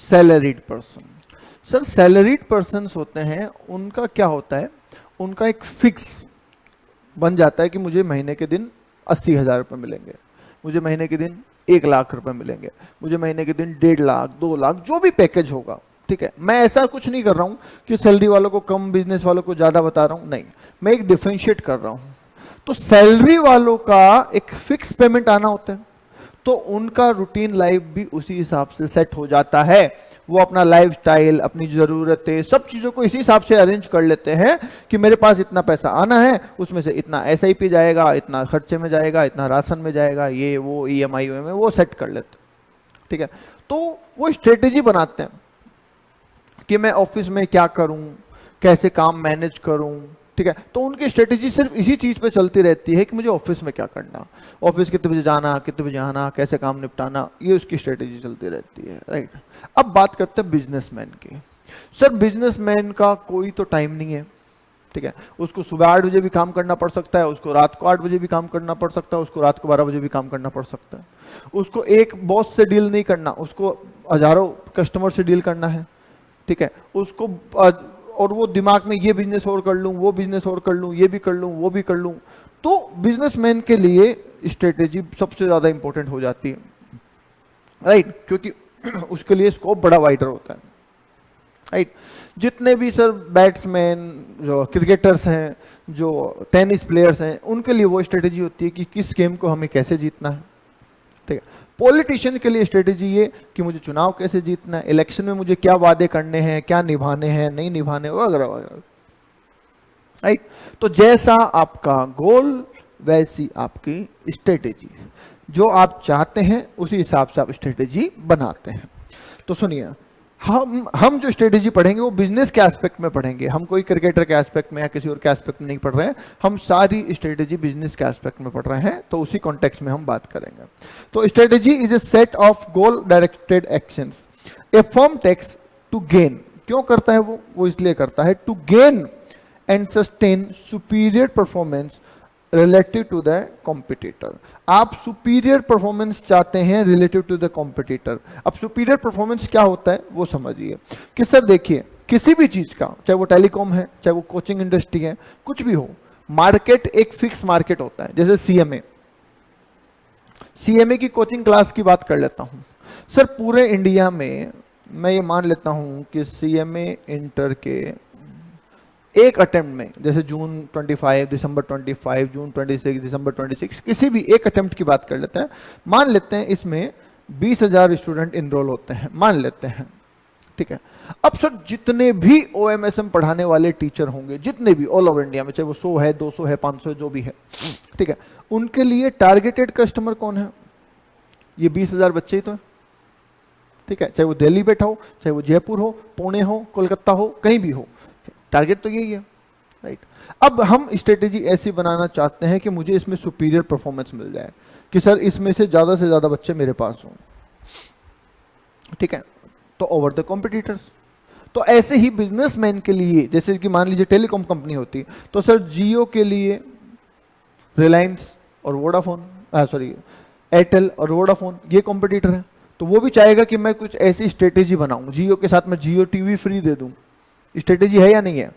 Speaker 1: Salaried person. Sir salaried person होते हैं, उनका क्या होता है, उनका एक फिक्स बन जाता है कि मुझे महीने के दिन 80,000 रुपये मिलेंगे, मुझे महीने के दिन 1,00,000 रुपये मिलेंगे, मुझे महीने के दिन 1.5 लाख 2 लाख जो भी पैकेज होगा। ठीक है, मैं ऐसा कुछ नहीं कर रहा हूं कि सैलरी वालों को कम, बिजनेस वालों को ज्यादा बता रहा हूं, नहीं, मैं एक डिफरेंशिएट कर रहा हूं। तो सैलरी वालों का एक फिक्स पेमेंट आना होता है, तो उनका रूटीन लाइफ भी उसी हिसाब से सेट हो जाता है। वो अपना लाइफस्टाइल, अपनी जरूरतें, सब चीजों को इसी हिसाब से अरेंज कर लेते हैं कि मेरे पास इतना पैसा आना है, उसमें से इतना SIP जाएगा, इतना खर्चे में जाएगा, इतना राशन में जाएगा, ये वो EMI में, वो सेट कर लेते हैं। ठीक है, तो वो स्ट्रेटेजी बनाते हैं कि मैं ऑफिस में क्या करूं, कैसे काम मैनेज करूं। ठीक है, तो उनकी स्ट्रेटेजी सिर्फ इसी चीज पे चलती रहती है कि मुझे ऑफिस में क्या करना, ऑफिस कितने बजे जाना, कितने बजे आना, कैसे काम निपटाना, ये उसकी स्ट्रेटेजी चलती रहती है, राइट। अब बात करते हैं बिजनेसमैन की। सर बिजनेसमैन का कोई तो टाइम नहीं है। ठीक है, उसको सुबह 8 बजे भी काम करना पड़ सकता है, उसको रात को 8 बजे भी काम करना पड़ सकता है, उसको रात को 12 बजे भी काम करना पड़ सकता है। उसको एक बॉस से डील नहीं करना, उसको हजारों कस्टमर से डील करना है। ठीक है, उसको और वो दिमाग में ये बिजनेस और कर लूं, वो बिजनेस और कर लूं, ये भी कर लूं, वो भी कर लूं। तो बिजनेसमैन के लिए स्ट्रेटेजी सबसे ज्यादा इंपॉर्टेंट हो जाती है, राइट, क्योंकि उसके लिए स्कोप बड़ा वाइडर होता है, राइट। जितने भी सर बैट्समैन, जो क्रिकेटर्स हैं, जो टेनिस प्लेयर्स हैं, उनके लिए वो स्ट्रेटेजी होती है कि किस गेम को हमें कैसे जीतना है। ठीक है, पॉलिटिशियन के लिए स्ट्रेटेजी ये कि मुझे चुनाव कैसे जीतना है, इलेक्शन में मुझे क्या वादे करने हैं, क्या निभाने हैं, नहीं निभाने, वगैरह वगैरह, राइट। तो जैसा आपका गोल वैसी आपकी स्ट्रेटेजी, जो आप चाहते हैं उसी हिसाब से आप स्ट्रेटेजी बनाते हैं। तो सुनिए, हम जो स्ट्रेटेजी पढ़ेंगे वो बिजनेस के एस्पेक्ट में पढ़ेंगे, हम कोई क्रिकेटर के एस्पेक्ट में या किसी और के एस्पेक्ट में नहीं पढ़ रहे हैं, हम सारी स्ट्रेटेजी बिजनेस के एस्पेक्ट में पढ़ रहे हैं, तो उसी कॉन्टेक्स्ट में हम बात करेंगे। तो strategy is a set of goal directed actions a firm takes to gain. क्यों करता है वो इसलिए करता है to gain and sustain superior performance relative to the competitor. आप सुपीरियर परफॉर्मेंस चाहते हैं रिलेटिव टू द कॉम्पिटिटर। अब सुपीरियर परफॉर्मेंस क्या होता है वो समझिए कि सर देखिए, किसी भी चीज का, चाहे वो टेलीकॉम है, चाहे वो कोचिंग इंडस्ट्री है, कुछ भी हो, मार्केट एक फिक्स मार्केट होता है। जैसे सीएमए की कोचिंग क्लास की बात कर लेता हूं सर, पूरे इंडिया में मैं ये मान लेता हूं कि सीएमए इंटर के एक अटेम्प्ट में, जैसे जून 25, दिसंबर 25, जून 26, दिसंबर 26, किसी भी एक अटेम्प्ट की बात कर लेते हैं, मान लेते हैं इसमें 20,000 स्टूडेंट इनरोल होते हैं, मान लेते हैं, ठीक है। अब सर जितने भी OMSM पढ़ाने वाले टीचर होंगे, जितने भी ऑल ओवर इंडिया में, चाहे वो 100 है, 200 है, 500 है, जो भी है, ठीक है, उनके लिए टारगेटेड कस्टमर कौन है? ये 20,000 बच्चे ही तो है, ठीक है। चाहे वो दिल्ली बैठा हो, चाहे वो जयपुर हो, पुणे हो, कोलकाता हो, कहीं भी हो, टारगेट तो यही है, राइट। अब हम स्ट्रेटेजी ऐसी बनाना चाहते हैं कि मुझे इसमें सुपीरियर परफॉर्मेंस मिल जाए, कि सर इसमें से ज्यादा बच्चे मेरे पास हों, ठीक है, तो ओवर द कॉम्पिटिटर्स। तो ऐसे ही बिजनेसमैन के लिए, जैसे कि मान लीजिए टेलीकॉम कंपनी होती, तो सर जियो के लिए रिलायंस और वोडाफोन, सॉरी एयरटेल और वोडाफोन, ये कॉम्पिटिटर है, तो वो भी चाहेगा कि मैं कुछ ऐसी स्ट्रेटेजी बनाऊं, जियो के साथ मैं जियो टीवी फ्री दे दूं। स्ट्रेटेजी है या नहीं है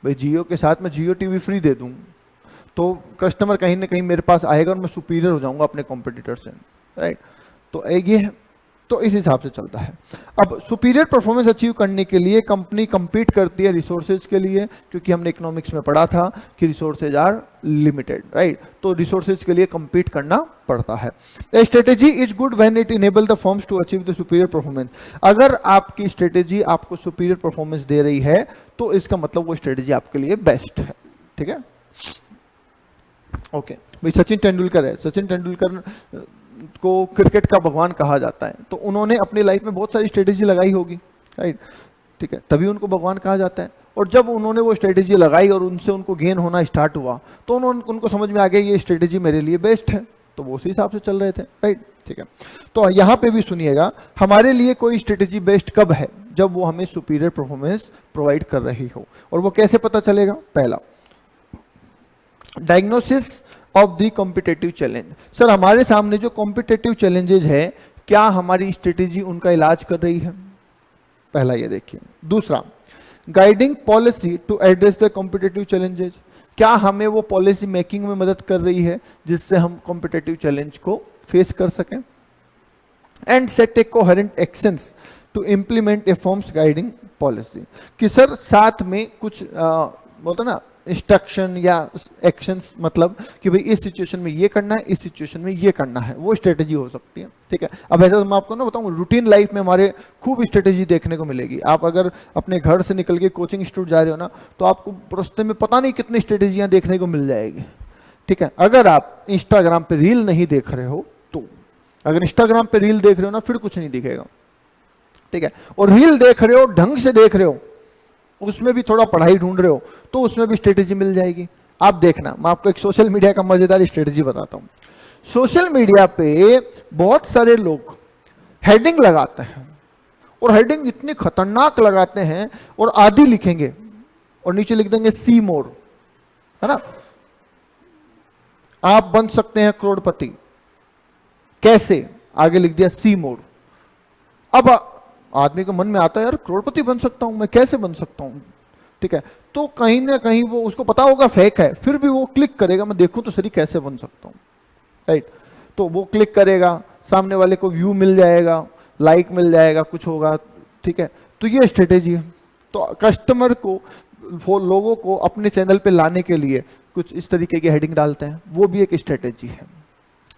Speaker 1: भाई? जियो के साथ मैं जियो टीवी फ्री दे दूं तो कस्टमर कहीं ना कहीं मेरे पास आएगा और मैं सुपीरियर हो जाऊंगा अपने कॉम्पिटिटर से, राइट। तो ये है, तो इस हिसाब से चलता है। अब सुपीरियर परफॉर्मेंस अचीव करने के लिए कंपनी कंपीट करती है रिसोर्सेज के लिए, क्योंकि हमने इकोनॉमिक्स में पढ़ा था कि रिसोर्सेज आर लिमिटेड, राइट। तो रिसोर्सेज के लिए कंपीट करना पड़ता है। Strategy is good when it enable the firms to achieve the superior performance. अगर आपकी स्ट्रेटेजी आपको सुपीरियर परफॉर्मेंस दे रही है तो इसका मतलब वो स्ट्रेटेजी आपके लिए बेस्ट है, ठीक है। ओके भाई, सचिन तेंदुलकर है, सचिन तेंदुलकर को क्रिकेट का भगवान कहा जाता है, तो उन्होंने अपनी लाइफ में बहुत सारी स्ट्रेटेजी लगाई होगी, राइट, ठीक है, तभी उनको भगवान कहा जाता है। और जब उन्होंने वो स्ट्रेटेजी लगाई और उनसे उनको गेन होना स्टार्ट हुआ, तो उनको समझ में आ गया ये स्ट्रेटेजी मेरे लिए बेस्ट है, तो वो उसी हिसाब से चल रहे थे, राइट, ठीक है। तो यहाँ पे भी सुनिएगा, हमारे लिए कोई स्ट्रेटेजी बेस्ट कब है? जब वो हमें सुपीरियर परफॉर्मेंस प्रोवाइड कर रही हो। और वो कैसे पता चलेगा? पहला, diagnosis of the competitive challenge. Sir हमारे सामने जो कॉम्पिटेटिव चैलेंजेस है, क्या हमारी स्ट्रेटेजी उनका इलाज कर रही है? पहला ये देखिए। दूसरा, guiding policy to address the competitive challenges. क्या हमें वो पॉलिसी मेकिंग में मदद कर रही है जिससे हम कॉम्पिटेटिव चैलेंज को फेस कर सकें? And set a coherent actions to implement a forms guiding policy. कि सर साथ में कुछ बोलते ना इंस्ट्रक्शन या एक्शंस, मतलब कि भाई इस सिचुएशन में ये करना है, इस सिचुएशन में ये करना है, वो स्ट्रेटेजी हो सकती है, ठीक है। अब ऐसा मैं आपको ना बताऊं, रूटीन लाइफ में हमारे खूब स्ट्रेटेजी देखने को मिलेगी। आप अगर अपने घर से निकल के कोचिंग इंस्टीट्यूट जा रहे हो ना, तो आपको रास्ते में पता नहीं कितनी स्ट्रेटेजियां देखने को मिल जाएगी, ठीक है। अगर आप इंस्टाग्राम पे रील नहीं देख रहे हो तो, अगर इंस्टाग्राम पे रील देख रहे हो ना, फिर कुछ नहीं दिखेगा, ठीक है। और रील देख रहे हो, ढंग से देख रहे हो, उसमें भी थोड़ा पढ़ाई ढूंढ रहे हो, तो उसमें भी स्ट्रेटेजी मिल जाएगी। आप देखना, मैं आपको एक सोशल मीडिया का मजेदार स्ट्रेटेजी बताता हूं। सोशल मीडिया पे बहुत सारे लोग हेडिंग लगाते हैं, और हेडिंग इतनी खतरनाक लगाते हैं, और आधी लिखेंगे और नीचे लिख देंगे सी मोर, है ना, आप बन सकते हैं करोड़पति। कैसे? आगे लिख दिया सी मोर। अब आदमी के मन में आता है, यार करोड़पति बन सकता हूं मैं, कैसे बन सकता हूं, ठीक है। तो कहीं ना कहीं वो, उसको पता होगा फेक है, फिर भी वो क्लिक करेगा, मैं देखूं तो सही कैसे बन सकता हूं, राइट। तो वो क्लिक करेगा, सामने वाले को व्यू मिल जाएगा, लाइक मिल जाएगा, कुछ होगा, ठीक है। तो ये स्ट्रेटेजी है। तो कस्टमर को, वो लोगों को अपने चैनल पे लाने के लिए कुछ इस तरीके की हेडिंग डालते हैं, वो भी एक स्ट्रेटेजी है,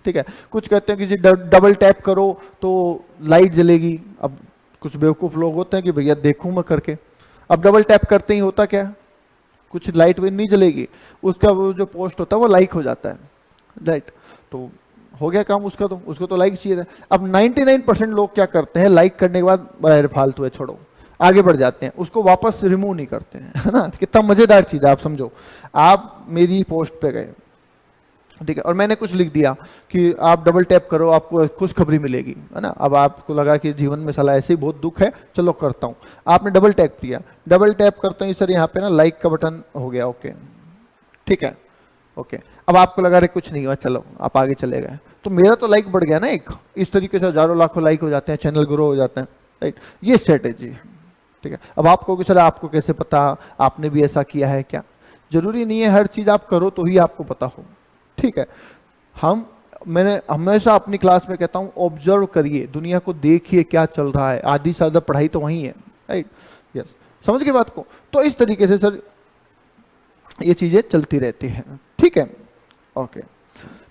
Speaker 1: ठीक है। कुछ कहते हैं कि जी डबल टैप करो तो लाइट जलेगी। अब कुछ बेवकूफ लोग होते हैं कि भैया देखूं मैं करके, अब डबल टैप करते ही होता क्या है, कुछ लाइट भी नहीं जलेगी, उसका वो जो पोस्ट होता है वो लाइक हो जाता है, राइट। तो हो गया काम उसका, तो उसको तो लाइक चाहिए था। अब 99% लोग क्या करते हैं, लाइक करने के बाद अरे फालतू है छोड़ो, आगे बढ़ जाते हैं, उसको वापस रिमूव नहीं करते हैं, है ना। कितना मजेदार चीज है, आप समझो, आप मेरी पोस्ट पे गए, ठीक है, और मैंने कुछ लिख दिया कि आप डबल टैप करो आपको खुशखबरी मिलेगी, है ना। अब आपको लगा कि जीवन में साला ऐसे ही बहुत दुख है, चलो करता हूं, आपने डबल टैप किया, डबल टैप करते ही सर यहाँ पे ना लाइक का बटन हो गया, ओके, ठीक है, ओके। अब आपको लगा रहे कुछ नहीं हुआ, चलो आप आगे चले गए, तो मेरा तो लाइक बढ़ गया ना एक। इस तरीके से हजारों लाखों लाइक हो जाते हैं, चैनल ग्रो हो जाते हैं, राइट। ये स्ट्रेटेजी है, ठीक है। अब आप कहोगे सर आपको कैसे पता, आपने भी ऐसा किया है क्या? जरूरी नहीं है हर चीज आप करो तो ही आपको पता हो, ठीक है। मैंने हमेशा अपनी क्लास में कहता हूं ऑब्जर्व करिए, दुनिया को देखिए क्या चल रहा है, आधी से ज्यादा पढ़ाई तो वही है, राइट, यस, समझ गए बात को। तो इस तरीके से सर ये चीजें चलती रहती हैं, ठीक है, ओके।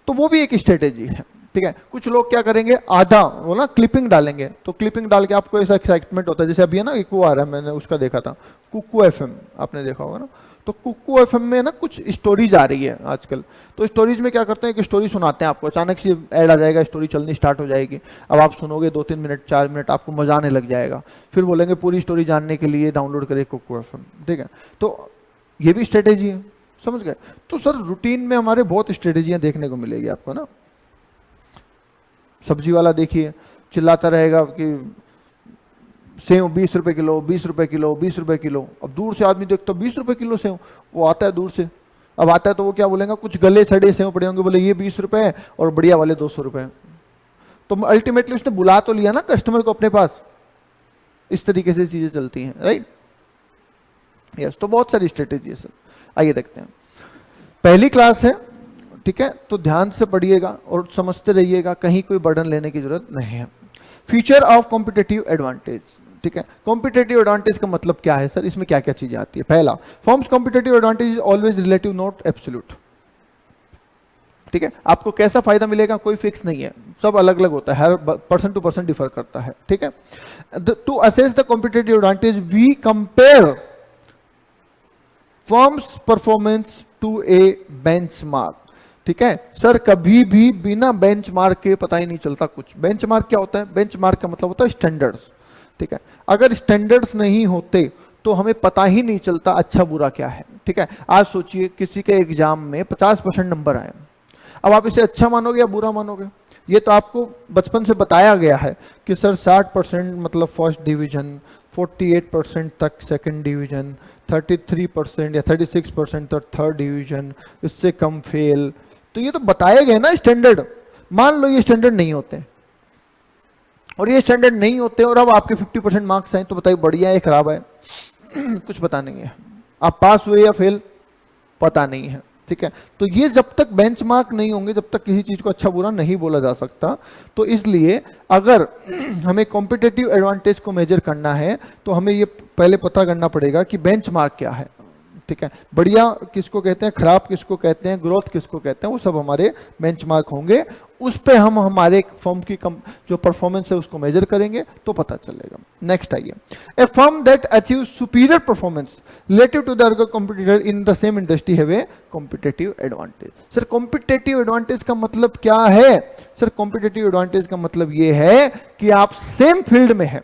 Speaker 1: तो वो भी एक स्ट्रेटेजी है, ठीक है। कुछ लोग क्या करेंगे, आधा वो ना क्लिपिंग डालेंगे, तो क्लिपिंग डाल के आपको ऐसा एक्साइटमेंट होता है, जैसे अभी है ना एक वो आ रहा है, मैंने उसका देखा था, कुकू एफएम, आपने देखा होगा ना। तो कुकू एफएम में ना कुछ स्टोरीज आ रही है आजकल, तो स्टोरीज में क्या करते हैं, एक स्टोरी सुनाते हैं आपको, अचानक से ऐड आ जाएगा, स्टोरी चलनी स्टार्ट हो जाएगी। अब आप सुनोगे 2-3 मिनट 4 मिनट, आपको मजा आने लग जाएगा, फिर बोलेंगे पूरी स्टोरी जानने के लिए डाउनलोड करें कुकू एफएम, ठीक है। तो ये भी स्ट्रेटेजी है, समझ गए। तो सर रूटीन में हमारे बहुत स्ट्रेटेजियां देखने को मिलेगी आपको ना। सब्जी वाला देखिए चिल्लाता रहेगा कि सेव 20 रुपए किलो, 20 रुपए किलो, 20 रुपए किलो। अब दूर से आदमी देखता 20 रुपए किलो सेव, वो आता है दूर से, अब आता है तो वो क्या बोलेगा, कुछ गले सड़े सेव पड़े होंगे, बोले ये 20 रुपए है और बढ़िया वाले 200 रुपए। तो अल्टीमेटली उसने बुला तो लिया ना कस्टमर को अपने पास। इस तरीके से चीजें चलती हैं, राइट, यस। तो बहुत सारी स्ट्रेटेजी है सर, आइए देखते हैं। पहली क्लास है, ठीक है, तो ध्यान से पढ़िएगा और समझते रहिएगा, कहीं कोई बर्डन लेने की जरूरत नहीं है। फीचर ऑफ कॉम्पिटिटिव एडवांटेज, ठीक है। कॉम्पिटिटिव एडवांटेज का मतलब क्या है सर, इसमें क्या क्या चीजें आती है। पहला, forms competitive advantage is always relative not absolute, ठीक है। आपको कैसा फायदा मिलेगा कोई फिक्स नहीं है, सब अलग अलग होता है, हर पर्सन टू पर्सन डिफर करता है, ठीक है। To assess the competitive advantage we compare firms performance to a benchmark, ठीक है। सर कभी भी बिना बेंचमार्क के पता ही नहीं चलता कुछ। बेंचमार्क क्या होता है, बेंचमार्क का मतलब होता है स्टैंडर्ड्स, ठीक है। अगर स्टैंडर्ड्स नहीं होते तो हमें पता ही नहीं चलता अच्छा बुरा क्या है, ठीक है। आज सोचिए किसी के एग्जाम में 50% नंबर आए, अब आप इसे अच्छा मानोगे या बुरा मानोगे? ये तो आपको बचपन से बताया गया है कि सर 60% मतलब फर्स्ट डिवीजन, 48% तक सेकंड डिवीजन, 33% या 36% तक थर्ड डिवीजन, इससे कम फेल। तो ये तो बताए गए ना स्टैंडर्ड। मान लो ये स्टैंडर्ड नहीं होते, और ये स्टैंडर्ड नहीं होते और अब आपके 50% मार्क्स आए, तो बताइए बढ़िया है खराब है? कुछ पता नहीं है, आप पास हुए या फेल पता नहीं है, ठीक है। तो ये जब तक बेंचमार्क नहीं होंगे, जब तक किसी चीज को अच्छा बुरा नहीं बोला जा सकता। तो इसलिए अगर हमें कॉम्पिटिटिव एडवांटेज को मेजर करना है तो हमें ये पहले पता करना पड़ेगा कि बेंचमार्क क्या है, ठीक है। बढ़िया किसको कहते हैं, खराब किसको कहते हैं, ग्रोथ किसको कहते हैं, वो सब हमारे बेंचमार्क होंगे। उस पे हम हमारे फर्म की जो परफॉर्मेंस है उसको मेजर करेंगे तो पता चलेगा। नेक्स्ट आइए, a firm that achieve superior performance relative to the other competitor in the same industry have a competitive advantage. Sir competitive advantage का मतलब क्या है? सर कॉम्पिटिटिव एडवांटेज का मतलब ये है कि आप सेम फील्ड में है।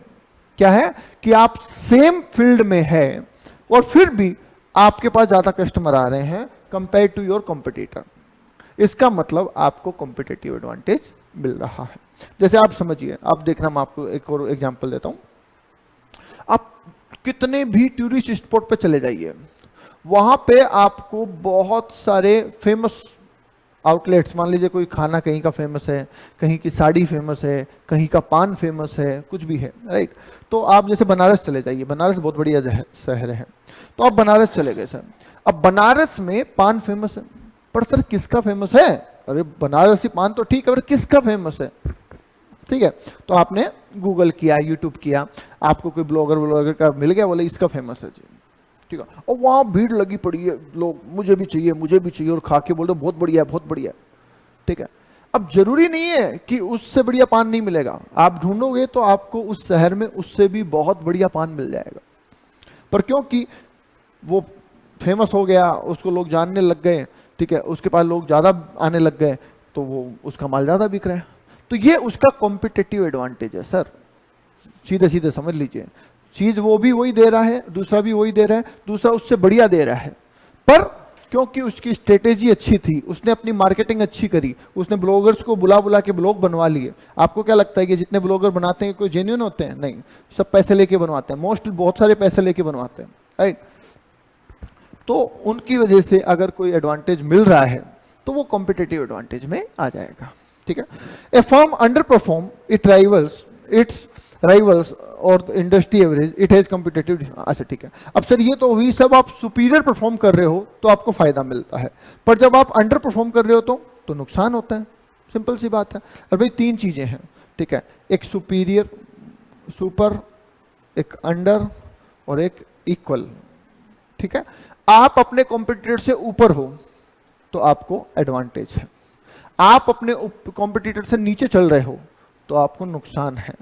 Speaker 1: क्या है? कि आप सेम फील्ड में है और फिर भी आपके पास ज्यादा कस्टमर आ रहे हैं कंपेयर टू योर कॉम्पिटिटर। इसका मतलब आपको कॉम्पिटिटिव एडवांटेज मिल रहा है। जैसे आप समझिए, आप देखना, मैं आपको एक और एग्जांपल देता हूं। आप कितने भी टूरिस्ट स्पॉट पे चले जाइए, वहां पे आपको बहुत सारे फेमस आउटलेट्स, मान लीजिए कोई खाना कहीं का फेमस है, कहीं की साड़ी फेमस है, कहीं का पान फेमस है, कुछ भी है, राइट। तो आप जैसे बनारस चले जाइए, बनारस बहुत बढ़िया शहर है, तो आप बनारस चले गए सर। अब बनारस में पान फेमस है, पर सर किसका फेमस है? अरे बनारसी पान तो ठीक है, पर किसका फेमस है? ठीक है, तो आपने गूगल किया, यूट्यूब किया, आपको कोई ब्लॉगर का मिल गया, बोले इसका फेमस है जी, ठीक है। और वहां भीड़ लगी पड़ी है, लोग मुझे भी चाहिए, मुझे भी चाहिए, और खा के बोल रहे बहुत बढ़िया है, बहुत बढ़िया है, ठीक है। अब जरूरी नहीं है कि उससे बढ़िया पान नहीं मिलेगा, आप ढूंढोगे तो आपको उस शहर में उससे भी बहुत बढ़िया पान मिल जाएगा, पर क्योंकि वो फेमस हो गया, उसको लोग जानने लग गए, ठीक है, उसके पास लोग ज्यादा आने लग गए, तो वो उसका माल ज्यादा बिक रहा है, तो ये उसका कॉम्पिटिटिव एडवांटेज है सर, सीधे सीधे समझ लीजिए। चीज वो भी वही दे रहा है, दूसरा भी वही दे रहा है, दूसरा उससे बढ़िया दे रहा है, पर क्योंकि उसकी स्ट्रेटेजी अच्छी थी, उसने अपनी मार्केटिंग अच्छी करी, उसने ब्लॉगर्स को बुला बुला के ब्लॉग बनवा लिए। आपको क्या लगता है कि जितने ब्लॉगर बनाते हैं कोई जेन्युइन होते हैं? नहीं, सब पैसे लेके बनवाते हैं, मोस्टली बहुत सारे पैसे लेके बनवाते हैं, राइट। तो उनकी वजह से अगर कोई एडवांटेज मिल रहा है तो वो कॉम्पिटिटिव एडवांटेज में आ जाएगा, ठीक है। A firm underperform its rivals और industry average, it has competitive. अच्छा ठीक है, अब सर ये तो हुई सब आप सुपीरियर परफॉर्म कर रहे हो तो आपको फायदा मिलता है, पर जब आप अंडर परफॉर्म कर रहे हो तो नुकसान होता है, सिंपल सी बात है। और भाई तीन चीजें हैं, ठीक है, एक सुपीरियर, सुपर, एक अंडर और एक इक्वल, ठीक है। आप अपने कॉम्पिटिटर से ऊपर हो तो आपको एडवांटेज है, आप अपने कॉम्पिटिटर से नीचे चल रहे हो तो आपको नुकसान है,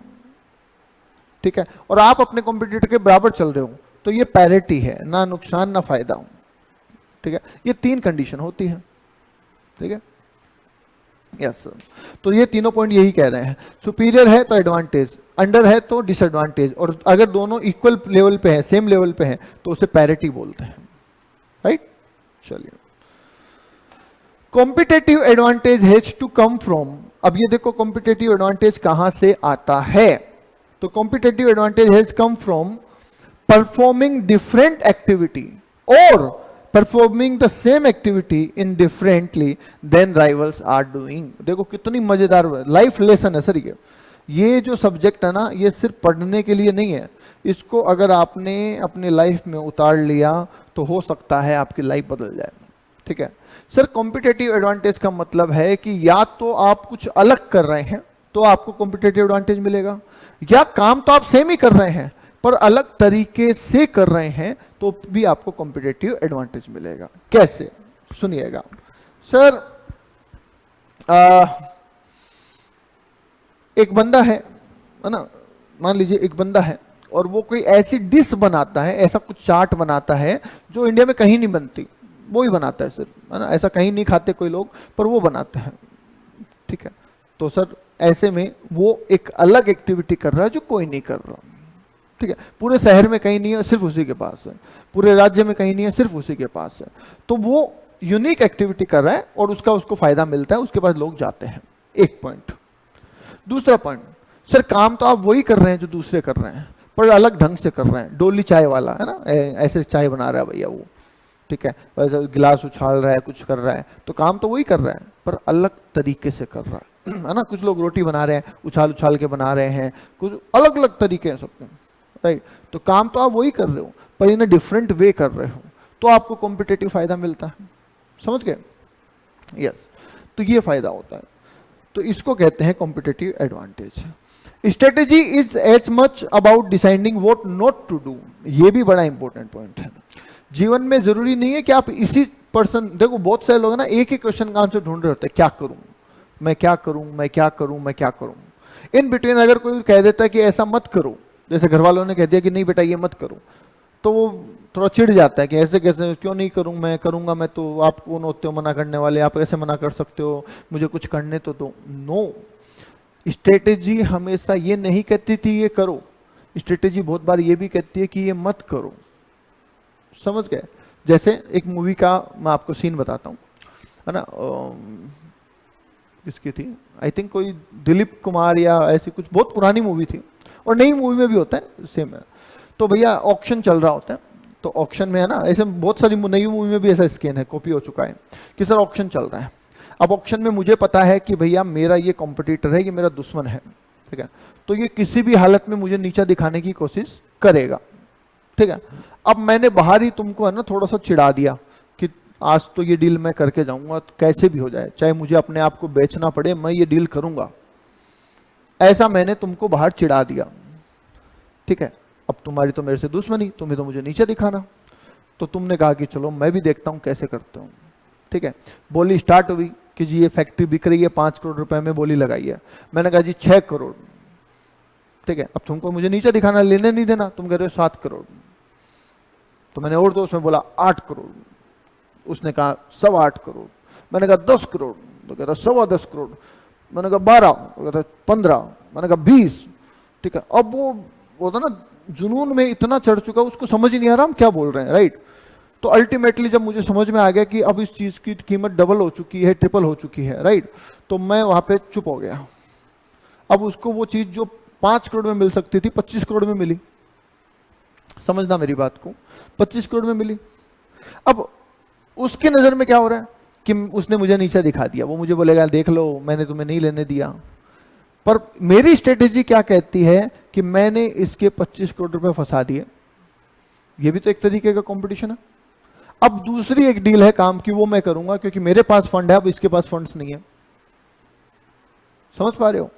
Speaker 1: ठीक है, और आप अपने कॉम्पिटिटर के बराबर चल रहे हो तो ये पैरिटी है, ना नुकसान ना फायदा, ठीक है। ये तीन कंडीशन होती है, ठीक है, यस सर। तो ये तीनों पॉइंट यही कह रहे हैं, सुपीरियर है तो एडवांटेज, अंडर है तो डिसएडवांटेज, और अगर दोनों इक्वल लेवल पे है, सेम लेवल पे है, तो उसे पैरिटी बोलते हैं, राइट। चलिए, competitive advantage has to come from, अब ये देखो कॉम्पिटेटिव एडवांटेज कहां से आता है, तो competitive advantage has come from performing different activity और performing the same activity in differently than rivals are doing. देखो कितनी मजेदार लाइफ लेसन है सर ये जो सब्जेक्ट है ना, ये सिर्फ पढ़ने के लिए नहीं है, इसको अगर आपने अपनी लाइफ में उतार लिया तो हो सकता है आपकी लाइफ बदल जाए, ठीक है। सर कॉम्पिटेटिव एडवांटेज का मतलब है कि या तो आप कुछ अलग कर रहे हैं तो आपको कॉम्पिटेटिव एडवांटेज मिलेगा, या काम तो आप सेम ही कर रहे हैं पर अलग तरीके से कर रहे हैं तो भी आपको कॉम्पिटेटिव एडवांटेज मिलेगा। कैसे? सुनिएगा सर, एक बंदा है ना, मान लीजिए एक बंदा है और वो कोई ऐसी डिश बनाता है, ऐसा कुछ चाट बनाता है जो इंडिया में कहीं नहीं बनती, वो ही बनाता है सर, है ना, ऐसा कहीं नहीं खाते कोई लोग, पर वो बनाता है, ठीक है। तो सर ऐसे में वो एक अलग एक्टिविटी कर रहा है जो कोई नहीं कर रहा, ठीक है, पूरे शहर में कहीं नहीं है, सिर्फ उसी के पास है, पूरे राज्य में कहीं नहीं है, सिर्फ उसी के पास है, तो वो यूनिक एक्टिविटी कर रहा है और उसको फायदा मिलता है, उसके पास लोग जाते हैं। एक पॉइंट। दूसरा पॉइंट, सर काम तो आप वही कर रहे हैं जो दूसरे कर रहे हैं पर अलग ढंग से कर रहे हैं, डोली चाय वाला है ना, ऐसे चाय बना रहा है भैया वो, ठीक है, गिलास उछाल रहा है, कुछ कर रहा है, तो काम तो वही कर रहा है पर अलग तरीके से कर रहा है ना। कुछ लोग रोटी बना रहे हैं, उछाल उछाल के बना रहे हैं, कुछ अलग अलग तरीके हैं सबके, राइट। तो काम तो आप वही कर रहे हो पर इन डिफरेंट वे कर रहे हो, तो आपको कॉम्पिटेटिव फायदा मिलता है, समझ गए? यस, तो ये फायदा होता है, तो इसको कहते हैं competitive advantage. Strategy is as much about deciding what not to do, ये भी बड़ा इंपॉर्टेंट पॉइंट है। जीवन में जरूरी नहीं है कि आप इसी पर्सन, देखो बहुत सारे लोग ना एक ही क्वेश्चन का आंसर ढूंढ रहे होते हैं, क्या करूं मैं, क्या करूं मैं, क्या करूं मैं, क्या करूं। इन बिटवीन अगर कोई कह देता है कि ऐसा मत करो, जैसे घर वालों ने कह दिया कि नहीं बेटा ये मत करो, तो वो थोड़ा चिढ़ जाता है कि ऐसे कैसे, क्यों नहीं करूं मैं, करूंगा मैं तो, आप कौन होते हो मना करने वाले, आप ऐसे मना कर सकते हो, मुझे कुछ करने तो दो। नो, स्ट्रेटेजी हमेशा ये नहीं कहती थी ये करो, स्ट्रेटेजी बहुत बार ये भी कहती है कि ये मत करो, समझ गए? जैसे एक मूवी का मैं आपको सीन बताता हूँ, है ना, किसकी थी, आई थिंक कोई दिलीप कुमार या ऐसी कुछ बहुत पुरानी मूवी थी, और नई मूवी में भी होता है सेम है। तो भैया ऑक्शन चल रहा होता है, तो ऑक्शन में है ना, ऐसे बहुत सारी नई मूवी में भी ऐसा स्कैन है, कॉपी हो चुका है कि सर ऑक्शन चल रहा है। अब ऑक्शन में मुझे पता है कि भैया मेरा ये कॉम्पिटिटर है, ये मेरा दुश्मन है, ठीक है, तो ये किसी भी हालत में मुझे नीचा दिखाने की कोशिश करेगा, ठीक है। अब मैंने बाहर ही तुमको है ना थोड़ा सा चिढ़ा दिया कि आज तो ये डील मैं करके जाऊंगा, तो कैसे भी हो जाए, चाहे मुझे अपने आप को बेचना पड़े, मैं ये डील करूंगा, ऐसा मैंने तुमको बाहर चिढ़ा दिया, ठीक है। अब तुम्हारी तो मेरे से दुश्मनी, तुम्हें तो मुझे नीचे दिखाना, तो तुमने कहा कि चलो मैं भी देखता हूं कैसे करते हो, ठीक है। बोली स्टार्ट हुई, कि जी ये फैक्ट्री बिक रही है 5 करोड़ रुपए में, बोली लगाई है। मैंने कहा जी 6 करोड़, ठीक है, अब तुमको मुझे नीचे दिखाना, लेने नहीं देना, तुम कह रहे हो 7 करोड़। तो मैंने और दोस्त में बोला 8 करोड़, उसने कहा 8.25 करोड़। मैंने कहा 10 करोड़, तो कहता 10.25 करोड़। मैंने कहा 12, तो कहता 15, मैंने कहा 20, ठीक है। अब वो था ना जुनून में इतना चढ़ चुका, उसको समझ ही नहीं आ रहा हम क्या बोल रहे हैं, राइट। तो अल्टीमेटली जब मुझे समझ में आ गया कि अब इस चीज की कीमत डबल हो चुकी है, ट्रिपल हो चुकी है, राइट, तो मैं वहां पे चुप हो गया। अब उसको वो चीज जो 5 करोड़ में मिल सकती थी 25 करोड़ में मिली, समझना मेरी बात को, 25 करोड़ में मिली। अब उसकी नजर में क्या हो रहा है कि उसने मुझे नीचा दिखा दिया, वो मुझे बोलेगा देख लो मैंने तुम्हें नहीं लेने दिया। पर मेरी स्ट्रेटेजी क्या कहती है कि मैंने इसके 25 करोड़ रुपए फंसा दिए, ये भी तो एक तरीके का कंपटीशन है। अब दूसरी एक डील है काम की, वो मैं करूंगा क्योंकि मेरे पास फंड है, अब इसके पास फंड्स नहीं है। समझ पा रहे हो?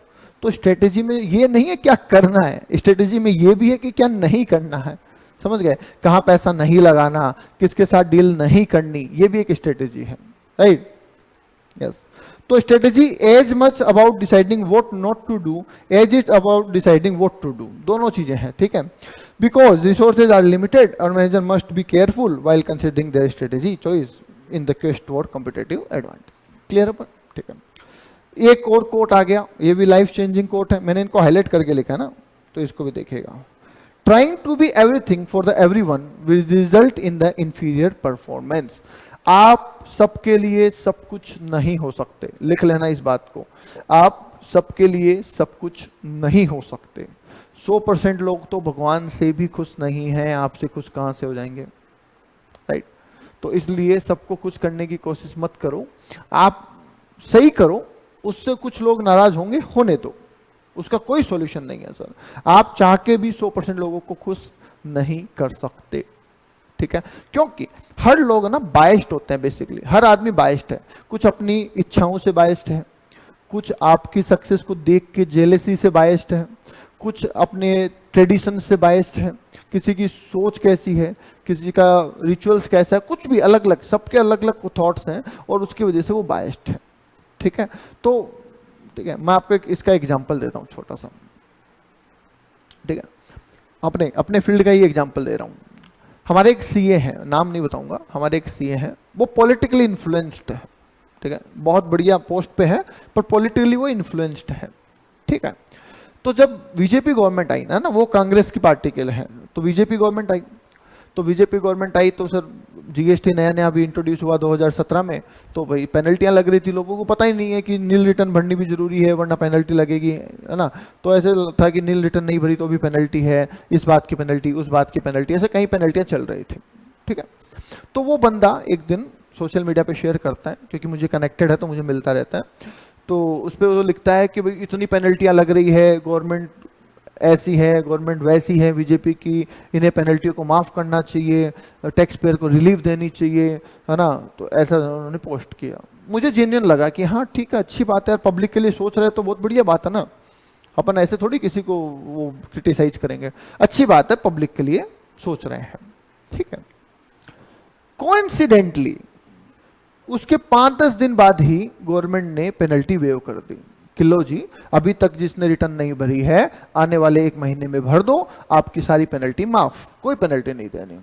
Speaker 1: तो स्ट्रेटेजी में ये नहीं है क्या करना है, स्ट्रेटेजी में ये भी है कि क्या नहीं करना है। समझ गए? कहां पैसा नहीं लगाना, किसके साथ डील नहीं करनी, ये भी एक स्ट्रेटेजी है, राइट। यस। तो strategy as much about deciding what not to do as it about deciding what to do, दोनों चीजें हैं, ठीक है। बिकॉज रिसोर्सेज आर लिमिटेड और manager must be careful while considering their strategy choice in the quest toward competitive advantage. Clear है? ठीक है। एक और कोट आ गया, ये भी लाइफ चेंजिंग कोट है, मैंने इनको हाईलाइट करके लिखा है ना, तो इसको भी देखिएगा। Trying to be everything for the everyone will result in the inferior performance. आप सबके लिए सब कुछ नहीं हो सकते, लिख लेना इस बात को, आप सबके लिए सब कुछ नहीं हो सकते। 100% लोग तो भगवान से भी खुश नहीं हैं, आपसे खुश कहां से हो जाएंगे, राइट। तो इसलिए सबको खुश करने की कोशिश मत करो, आप सही करो, उससे कुछ लोग नाराज होंगे, होने दो, उसका कोई सॉल्यूशन नहीं है सर। आप चाह के भी 100% लोगों को खुश नहीं कर सकते, ठीक है, क्योंकि हर लोग ना बायस्ड होते हैं, बेसिकली हर आदमी बायस्ड है। कुछ अपनी इच्छाओं से बायस्ड है, कुछ आपकी सक्सेस को देख के जेलेसी से बायस्ड है, कुछ अपने ट्रेडिशन से बायस्ड है, किसी की सोच कैसी है, किसी का रिचुअल्स कैसा है, कुछ भी अलग अलग, सबके अलग अलग थॉट्स हैं और उसकी वजह से वो बायस्ड है, ठीक है। तो ठीक है, मैं आपको इसका एग्जांपल देता हूँ छोटा सा, ठीक है, अपने अपने फील्ड का ही एग्जांपल दे रहा हूँ। हमारे एक सीए हैं, नाम नहीं बताऊंगा, हमारे एक सीए हैं, वो पॉलिटिकली इन्फ्लुएंस्ड है, ठीक है, बहुत बढ़िया पोस्ट पे है पर पॉलिटिकली वो इन्फ्लुएंस्ड है, ठीक है। तो जब बीजेपी गवर्नमेंट आई ना, वो कांग्रेस की पार्टी के लिए है, तो बीजेपी गवर्नमेंट आई, तो बीजेपी गवर्नमेंट आई तो सर जीएसटी नया नया अभी इंट्रोड्यूस हुआ 2017 में, तो भाई पेनल्टियां लग रही थी, लोगों को पता ही नहीं है कि नील रिटर्न भरनी भी जरूरी है वरना पेनल्टी लगेगी, है ना। तो ऐसे था कि नील रिटर्न नहीं भरी तो भी पेनल्टी है, इस बात की पेनल्टी, उस बात की पेनल्टी, ऐसे कई पेनल्टियां चल रही थी, ठीक है। तो वो बंदा एक दिन सोशल मीडिया पे शेयर करता है, क्योंकि मुझे कनेक्टेड है तो मुझे मिलता रहता है, तो उस पर वो लिखता है कि भाई इतनी पेनल्टियां लग रही है, गवर्नमेंट ऐसी है, गवर्नमेंट वैसी है बीजेपी की, इन्हें पेनल्टियों को माफ करना चाहिए, टैक्स पेयर को रिलीफ देनी चाहिए, है ना। तो ऐसा उन्होंने पोस्ट किया, मुझे जेन्युइन लगा कि हाँ ठीक है, अच्छी बात है यार, पब्लिक के लिए सोच रहे तो बहुत बढ़िया बात है ना, अपन ऐसे थोड़ी किसी को वो क्रिटिसाइज करेंगे, अच्छी बात है, पब्लिक के लिए सोच रहे हैं, ठीक है। कोइंसिडेंटली उसके 5-10 दिन बाद ही गवर्नमेंट ने पेनल्टी वेव कर दी कि लो जी, अभी तक जिसने रिटर्न नहीं भरी है आने वाले 1 महीने में भर दो, आपकी सारी पेनल्टी माफ, कोई पेनल्टी नहीं देनी।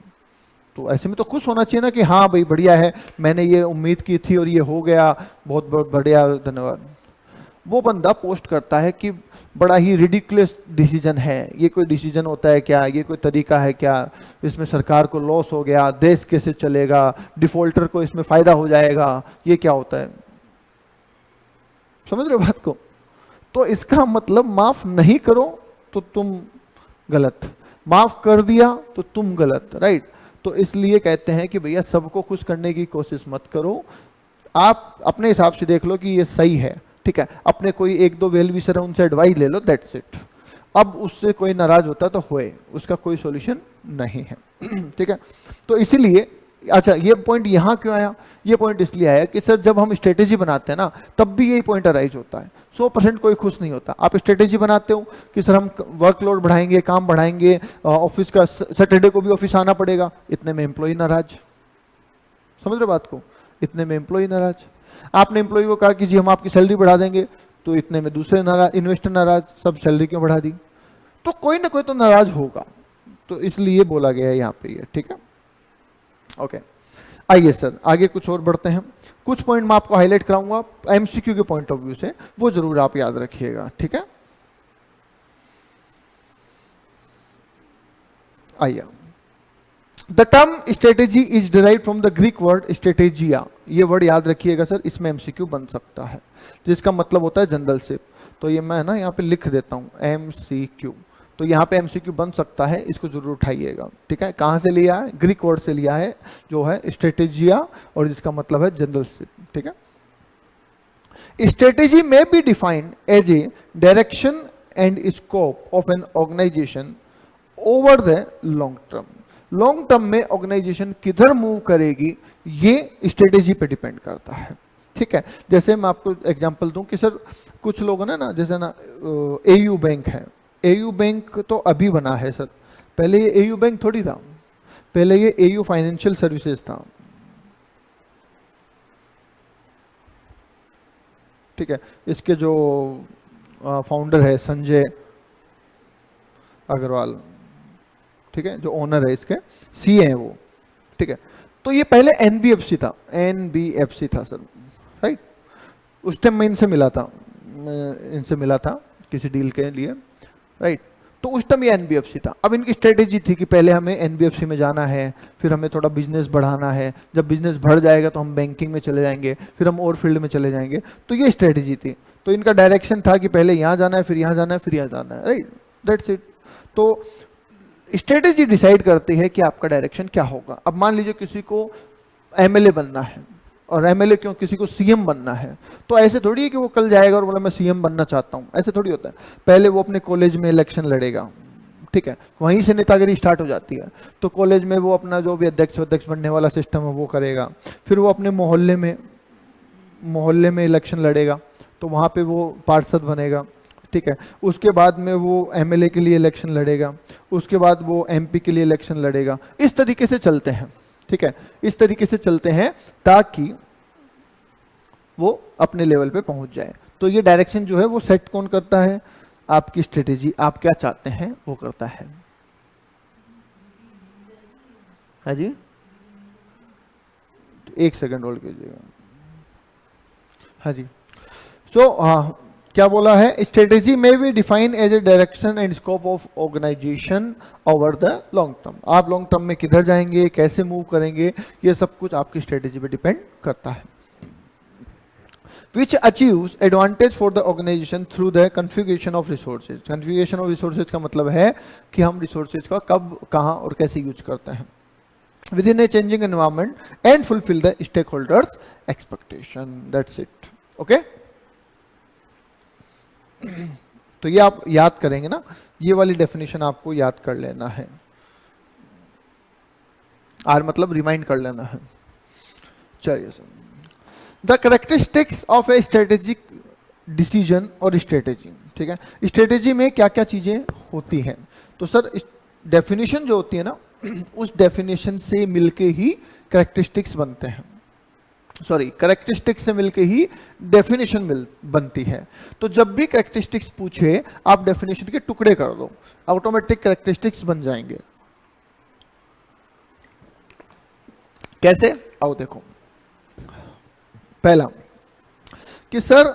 Speaker 1: तो ऐसे में तो खुश होना चाहिए ना कि हाँ भाई बढ़िया है, मैंने ये उम्मीद की थी और ये हो गया, बहुत बहुत बढ़िया, धन्यवाद। वो बंदा पोस्ट करता है कि बड़ा ही रिडिकुलस डिसीजन है, ये कोई डिसीजन होता है क्या, ये कोई तरीका है क्या, इसमें सरकार को लॉस हो गया, देश कैसे चलेगा, डिफॉल्टर को इसमें फायदा हो जाएगा, ये क्या होता है। समझ रहे हो बात को? तो इसका मतलब माफ नहीं करो तो तुम गलत, माफ कर दिया तो तुम गलत, राइट। तो इसलिए कहते हैं कि भैया सबको खुश करने की कोशिश मत करो, आप अपने हिसाब से देख लो कि ये सही है, ठीक है, अपने कोई 1-2 वेल विशर उनसे एडवाइस ले लो, दैट्स इट। अब उससे कोई नाराज होता तो होए, उसका कोई सॉल्यूशन नहीं है, ठीक है। तो इसीलिए अच्छा, ये पॉइंट यहां क्यों आया, ये पॉइंट इसलिए आया कि सर जब हम स्ट्रेटेजी बनाते हैं ना, तब भी यही पॉइंट अराइज होता है। 100% कोई खुश नहीं होता। आप स्ट्रेटेजी बनाते हो कि सर हम वर्कलोड बढ़ाएंगे, काम बढ़ाएंगे, ऑफिस का सैटरडे को भी ऑफिस आना पड़ेगा, इतने में एम्प्लॉय नाराज। समझ रहे बात को? इतने में एम्प्लॉय नाराज। आपने एम्प्लॉय को कहा कि जी हम आपकी सैलरी बढ़ा देंगे, तो इतने में दूसरे नाराज, इन्वेस्टर नाराज, सब सैलरी क्यों बढ़ा दी, तो कोई ना कोई तो नाराज होगा, तो इसलिए बोला गया है यहाँ पे ये, ठीक है। ओके, आइए सर आगे कुछ और बढ़ते हैं। कुछ पॉइंट मैं आपको हाईलाइट कराऊंगा एमसीक्यू के पॉइंट ऑफ व्यू से, वो जरूर आप याद रखिएगा, ठीक है। आइए, the term strategy is derived from the Greek word strategia, ये वर्ड याद रखिएगा सर, इसमें एमसीक्यू बन सकता है, जिसका मतलब होता है जनरलशिप। तो ये मैं ना यहाँ पे लिख देता हूँ एमसीक्यू, तो यहाँ पे एमसीक्यू बन सकता है, इसको जरूर उठाइएगा, ठीक है। कहाँ से लिया है, ग्रीक वर्ड से लिया है जो है स्ट्रेटेजिया, और जिसका मतलब है जनरलशिप, ठीक है। Strategy may be defined as a direction and scope of an organization over the long term. Long term में ऑर्गेनाइजेशन किधर मूव करेगी ये स्ट्रेटेजी पे डिपेंड करता है, ठीक है। जैसे मैं आपको एग्जांपल दूं कि सर कुछ लोग ना, जैसे ना एयू बैंक है, एयू बैंक तो अभी बना है सर, पहले ये एयू बैंक थोड़ी था, पहले ये एयू फाइनेंशियल सर्विसेज था, ठीक है। इसके जो फाउंडर है संजय अग्रवाल, ठीक है, जो ओनर है इसके, सी है वो, ठीक है। तो ये पहले एनबीएफसी था, एनबीएफसी था सर, राइट। उस टाइम मैं इनसे मिला था किसी डील के लिए, राइट। तो उस टाइम ये एनबीएफसी था। अब इनकी स्ट्रेटेजी थी कि पहले हमें एनबीएफसी में जाना है, फिर हमें थोड़ा बिजनेस बढ़ाना है, जब बिजनेस बढ़ जाएगा तो हम बैंकिंग में चले जाएंगे, फिर हम और फील्ड में चले जाएंगे, तो ये स्ट्रेटेजी थी। तो इनका डायरेक्शन था कि पहले यहाँ जाना है, फिर यहाँ जाना है, फिर यहाँ जाना है, राइट, दैट्स इट। तो स्ट्रेटेजी डिसाइड करती है कि आपका डायरेक्शन क्या होगा। अब मान लीजिए किसी को एमएलए बनना है, और एमएलए क्यों, किसी को सीएम बनना है, तो ऐसे थोड़ी है कि वो कल जाएगा और बोला मैं सीएम बनना चाहता हूँ, ऐसे थोड़ी होता है। पहले वो अपने कॉलेज में इलेक्शन लड़ेगा, ठीक है, वहीं से नेतागिरी स्टार्ट हो जाती है। तो कॉलेज में वो अपना जो भी अध्यक्ष बनने वाला सिस्टम है वो करेगा, फिर वो अपने मोहल्ले में इलेक्शन लड़ेगा, तो वहाँ पे वो पार्षद बनेगा, ठीक है। उसके बाद में वो एमएलए के लिए इलेक्शन लड़ेगा, उसके बाद वो एमपी के लिए इलेक्शन लड़ेगा। इस तरीके से चलते हैं, ठीक है, इस तरीके से चलते हैं ताकि वो अपने लेवल पे पहुंच जाए। तो ये डायरेक्शन जो है वो सेट कौन करता है, आपकी स्ट्रेटेजी, आप क्या चाहते हैं वो करता है। हाँ जी, एक सेकंड होल्ड कीजिएगा। हाँ जी, क्या बोला है, strategy may be define as a direction and scope of organization over the long term. आप लॉन्ग टर्म में किधर जाएंगे, कैसे मूव करेंगे, ये सब कुछ आपकी स्ट्रेटेजी पे डिपेंड करता है। Which achieves advantage for the organisation through the configuration of resources. Configuration of resources का मतलब है कि हम रिसोर्सेज का कब, कहाँ और कैसे यूज करते हैं within a changing environment and fulfill the stakeholders expectation. That's it, okay. तो ये आप याद करेंगे ना, ये वाली डेफिनेशन आपको याद कर लेना है, आर मतलब रिमाइंड कर लेना है। चलिए sir, the characteristics of A strategic decision और स्ट्रेटेजी, ठीक है। स्ट्रेटेजी में क्या क्या चीजें होती हैं, तो सर डेफिनेशन जो होती है ना, उस डेफिनेशन से मिलके ही कैरेक्टरिस्टिक्स बनते हैं, सॉरी कैरेक्टरिस्टिक्स से मिलके ही डेफिनेशन बनती है। तो जब भी कैरेक्टरिस्टिक्स पूछे आप डेफिनेशन के टुकड़े कर दो, ऑटोमेटिक कैरेक्टरिस्टिक्स बन जाएंगे। कैसे, आओ देखो। पहला कि सर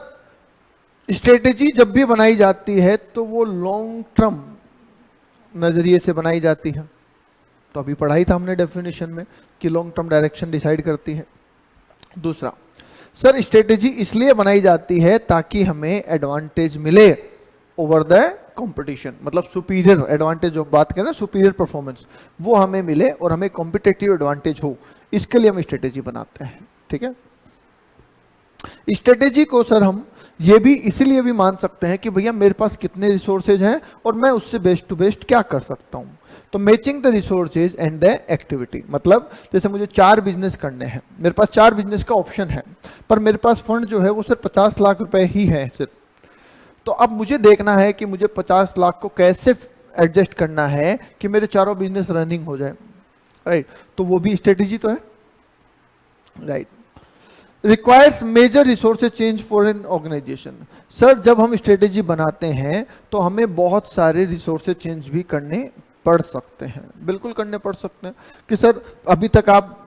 Speaker 1: स्ट्रेटेजी जब भी बनाई जाती है तो वो लॉन्ग टर्म नजरिए से बनाई जाती है। तो अभी पढ़ाई था हमने डेफिनेशन में कि लॉन्ग टर्म डायरेक्शन डिसाइड करती है। दूसरा, सर स्ट्रेटेजी इसलिए बनाई जाती है ताकि हमें एडवांटेज मिले ओवर द कंपटीशन, मतलब सुपीरियर एडवांटेज, जो बात करें सुपीरियर परफॉर्मेंस, वो हमें मिले और हमें कॉम्पिटिटिव एडवांटेज हो, इसके लिए हम स्ट्रेटेजी बनाते हैं, ठीक है। स्ट्रेटेजी को सर हम ये भी इसीलिए भी मान सकते हैं कि भैया मेरे पास कितने रिसोर्सेज हैं और मैं उससे बेस्ट टू बेस्ट क्या कर सकता हूं। तो matching the resources and the activity, मतलब जैसे मुझे 4 बिजनेस करने हैं, मेरे पास 4 बिजनेस का ऑप्शन है, पर मेरे पास फंड जो है वो सिर्फ 50 लाख रुपए ही है सिर्फ। तो अब मुझे देखना है कि मुझे 50 लाख को कैसे एडजस्ट करना है कि मेरे चारों बिजनेस रनिंग हो जाए, राइट। तो वो भी स्ट्रेटेजी तो है, right. Requires major resources change for an organization. Sir जब हम स्ट्रेटेजी बनाते हैं तो हमें बहुत सारे रिसोर्सेज चेंज भी करने पड़ सकते हैं, बिल्कुल करने पड़ सकते हैं। कि सर अभी तक आप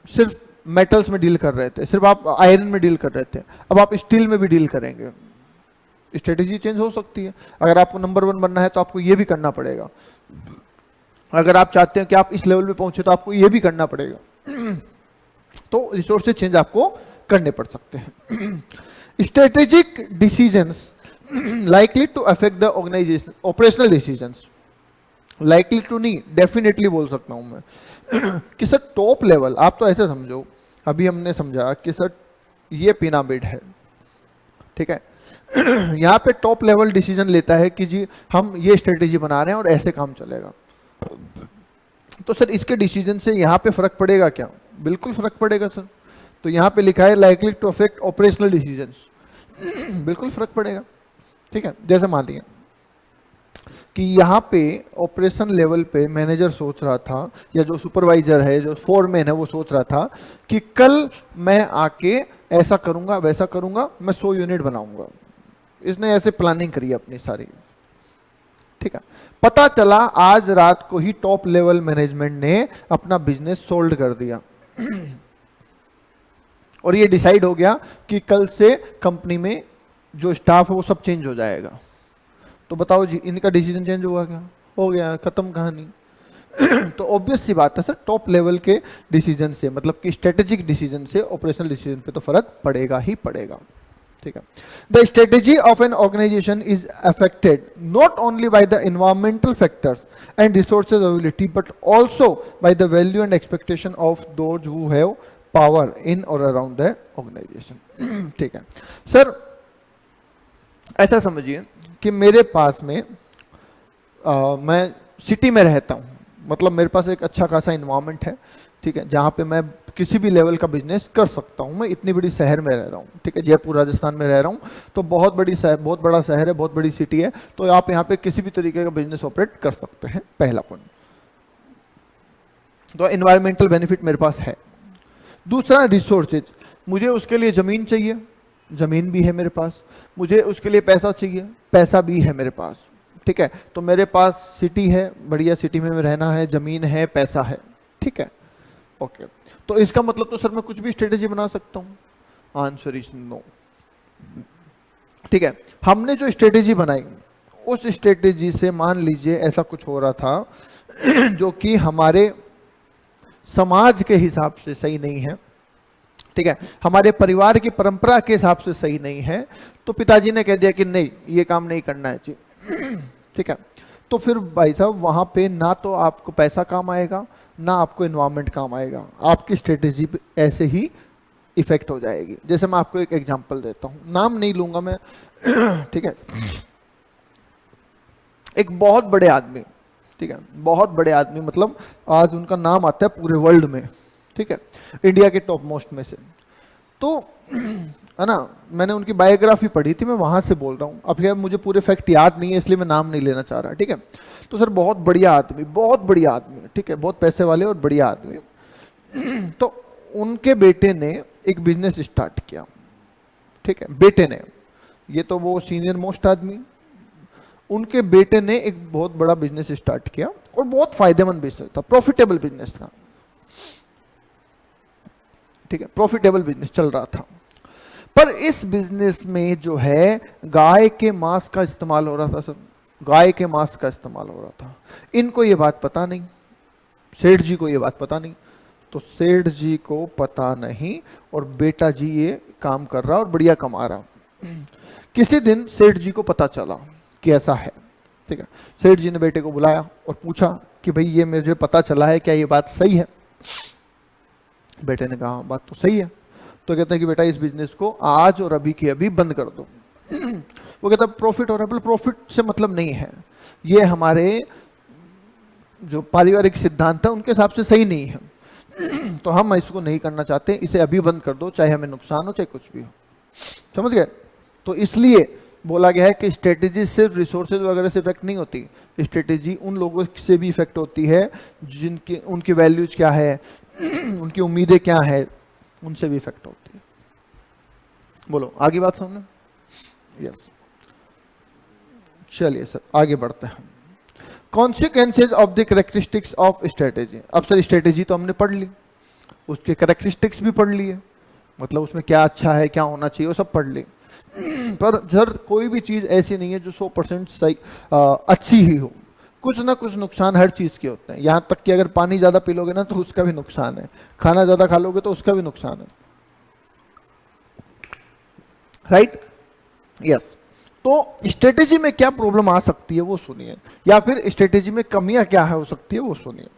Speaker 1: सिर्फ मेटल्स में डील कर रहे थे, सिर्फ आप आयरन में डील कर रहे थे, अब आप स्टील में भी डील करेंगे, स्ट्रेटेजी चेंज हो सकती है। अगर आपको नंबर 1 बनना है तो आपको ये भी करना पड़ेगा। अगर आप चाहते हैं कि आप इस लेवल पे पहुंचे तो आपको ये भी करना पड़ेगा। तो रिसोर्सेज चेंज आपको करने पड़ सकते हैं। Strategic decisions likely to affect the organization, operational decisions, likely to नहीं, डेफिनेटली बोल सकता हूं मैं कि सर टॉप लेवल, आप तो ऐसे समझो, अभी हमने समझा कि सर ये पिरामिड है, ठीक है, यहाँ पे टॉप लेवल डिसीजन लेता है कि जी हम ये स्ट्रेटेजी बना रहे हैं और ऐसे काम चलेगा। तो सर इसके डिसीजन से यहाँ पे फर्क पड़ेगा क्या? बिल्कुल फर्क पड़ेगा सर। तो यहाँ पे लिखा है likely to affect operational decisions, बिल्कुल फर्क पड़ेगा, ठीक है। जैसे मान लिया कि यहाँ पे ऑपरेशन लेवल पे मैनेजर सोच रहा था, या जो सुपरवाइजर है, जो फोरमैन है, वो सोच रहा था कि कल मैं आके ऐसा करूंगा, वैसा करूंगा, मैं 100 यूनिट बनाऊंगा। इसने ऐसे प्लानिंग करी अपनी सारी, ठीक है। पता चला आज रात को ही टॉप लेवल मैनेजमेंट ने अपना बिजनेस सोल्ड कर दिया और ये डिसाइड हो गया कि कल से कंपनी में जो स्टाफ है वो सब चेंज हो जाएगा। तो बताओ जी, इनका डिसीजन चेंज हुआ क्या? हो गया, खत्म कहानी। तो ऑब्वियस सी बात है सर, टॉप लेवल के डिसीजन से, मतलब कि स्ट्रेटेजिक डिसीजन से ऑपरेशनल डिसीजन पे तो फर्क पड़ेगा ही पड़ेगा, ठीक है। The strategy of an organization is affected not only by the environmental factors and resources availability but also by the value and expectation of those who have power in और around the organization, ठीक है। Sir ऐसा समझिए कि मेरे पास में मैं city में रहता हूँ, मतलब मेरे पास एक अच्छा खासा इन्वायरमेंट है, ठीक है, जहाँ पे मैं किसी भी लेवल का बिजनेस कर सकता हूँ। मैं इतनी बड़ी शहर में रह रहा हूँ, ठीक है, जयपुर राजस्थान में रह रहा हूँ, तो बहुत बड़ी शहर, बहुत बड़ा शहर है, बहुत बड़ी सिटी है, तो आप यहाँ पे किसी भी तरीके का बिजनेस ऑपरेट कर सकते हैं, पहला पॉइंट। तो एनवायरमेंटल बेनिफिट मेरे पास है। दूसरा रिसोर्सेज, मुझे उसके लिए जमीन चाहिए, जमीन भी है मेरे पास, मुझे उसके लिए पैसा चाहिए, पैसा भी है मेरे पास, ठीक है। तो मेरे पास सिटी है, बढ़िया सिटी में रहना है, जमीन है, पैसा है, ठीक है, ओके। तो इसका मतलब तो सर मैं कुछ भी स्ट्रेटेजी बना सकता हूं? आंसर इज नो, ठीक है। हमने जो स्ट्रेटेजी बनाई, उस स्ट्रेटेजी से मान लीजिए ऐसा कुछ हो रहा था जो कि हमारे समाज के हिसाब से सही नहीं है, ठीक है, हमारे परिवार की परंपरा के हिसाब से सही नहीं है, तो पिताजी ने कह दिया कि नहीं, ये काम नहीं करना है जी, ठीक है। तो फिर भाई साहब वहां पे ना तो आपको पैसा काम आएगा, ना आपको एनवायरनमेंट काम आएगा, आपकी स्ट्रेटेजी पे ऐसे ही इफेक्ट हो जाएगी। जैसे मैं आपको एक एग्जांपल देता हूं, नाम नहीं लूंगा मैं, ठीक है। एक बहुत बड़े आदमी, ठीक है, बहुत बड़े आदमी, मतलब आज उनका नाम आता है पूरे वर्ल्ड में, ठीक है, इंडिया के टॉप मोस्ट में से। तो है ना, मैंने उनकी बायोग्राफी पढ़ी थी, मैं वहां से बोल रहा हूँ। अब यार मुझे पूरे फैक्ट याद नहीं है, इसलिए मैं नाम नहीं लेना चाह रहा, ठीक है। तो सर बहुत बढ़िया आदमी, बहुत बढ़िया आदमी, ठीक है, बहुत पैसे वाले और बढ़िया आदमी। तो उनके बेटे ने एक बिजनेस स्टार्ट किया, ठीक है, बेटे ने, ये तो वो सीनियर मोस्ट आदमी, उनके बेटे ने एक बहुत बड़ा बिजनेस स्टार्ट किया और बहुत फायदेमंद बिजनेस था, प्रॉफिटेबल बिजनेस था, ठीक है, प्रॉफिटेबल बिजनेस चल रहा था। पर इस बिजनेस में जो है गाय के मांस का इस्तेमाल हो रहा था सर, गाय के मांस का इस्तेमाल हो रहा था। इनको ये बात पता नहीं, सेठ जी को ये बात पता नहीं, तो सेठ जी को पता नहीं और बेटा जी ये काम कर रहा और बढ़िया कमा रहा। किसी दिन सेठ जी को पता चला कि ऐसा है, ठीक है। सेठ जी ने बेटे को बुलाया और पूछा कि भाई ये मुझे पता चला है, क्या ये बात सही है? बेटे ने कहा बात तो सही है। तो कहते हैं कि बेटा इस बिजनेस को आज और अभी के अभी बंद कर दो। वो कहता है प्रॉफिट और प्रॉफिट से मतलब नहीं है, ये हमारे जो पारिवारिक सिद्धांत है उनके हिसाब से सही नहीं है, तो हम इसको नहीं करना चाहते, इसे अभी बंद कर दो, चाहे हमें नुकसान हो चाहे कुछ भी हो। समझ गए? तो इसलिए बोला गया है कि स्ट्रेटेजी सिर्फ रिसोर्सेज वगैरह से इफेक्ट नहीं होती, स्ट्रेटेजी उन लोगों से भी इफेक्ट होती है जिनकी, उनकी वैल्यूज क्या है, उनकी उम्मीदें क्या है, उनसे भी इफेक्ट होती है। बोलो आगे बात सुनना। यस, चलिए सर आगे बढ़ते हैं। Consequences of the characteristics of strategy. अब सर स्ट्रेटेजी तो हमने पढ़ ली, उसके कैरेक्टरिस्टिक्स भी पढ़ लिए, मतलब उसमें क्या अच्छा है क्या होना चाहिए वो सब पढ़ ली। पर सर कोई भी चीज़ ऐसी नहीं है जो 100% सही अच्छी ही हो, कुछ ना कुछ नुकसान हर चीज़ के होते हैं। यहाँ तक कि अगर पानी ज़्यादा पी लोगे ना तो उसका भी नुकसान है, खाना ज़्यादा खा लोगे तो उसका भी नुकसान है, राइट? यस। तो स्ट्रेटेजी में क्या प्रॉब्लम आ सकती है वो सुनिए, या फिर स्ट्रेटेजी में कमियां क्या है हो सकती है वो सुनिए।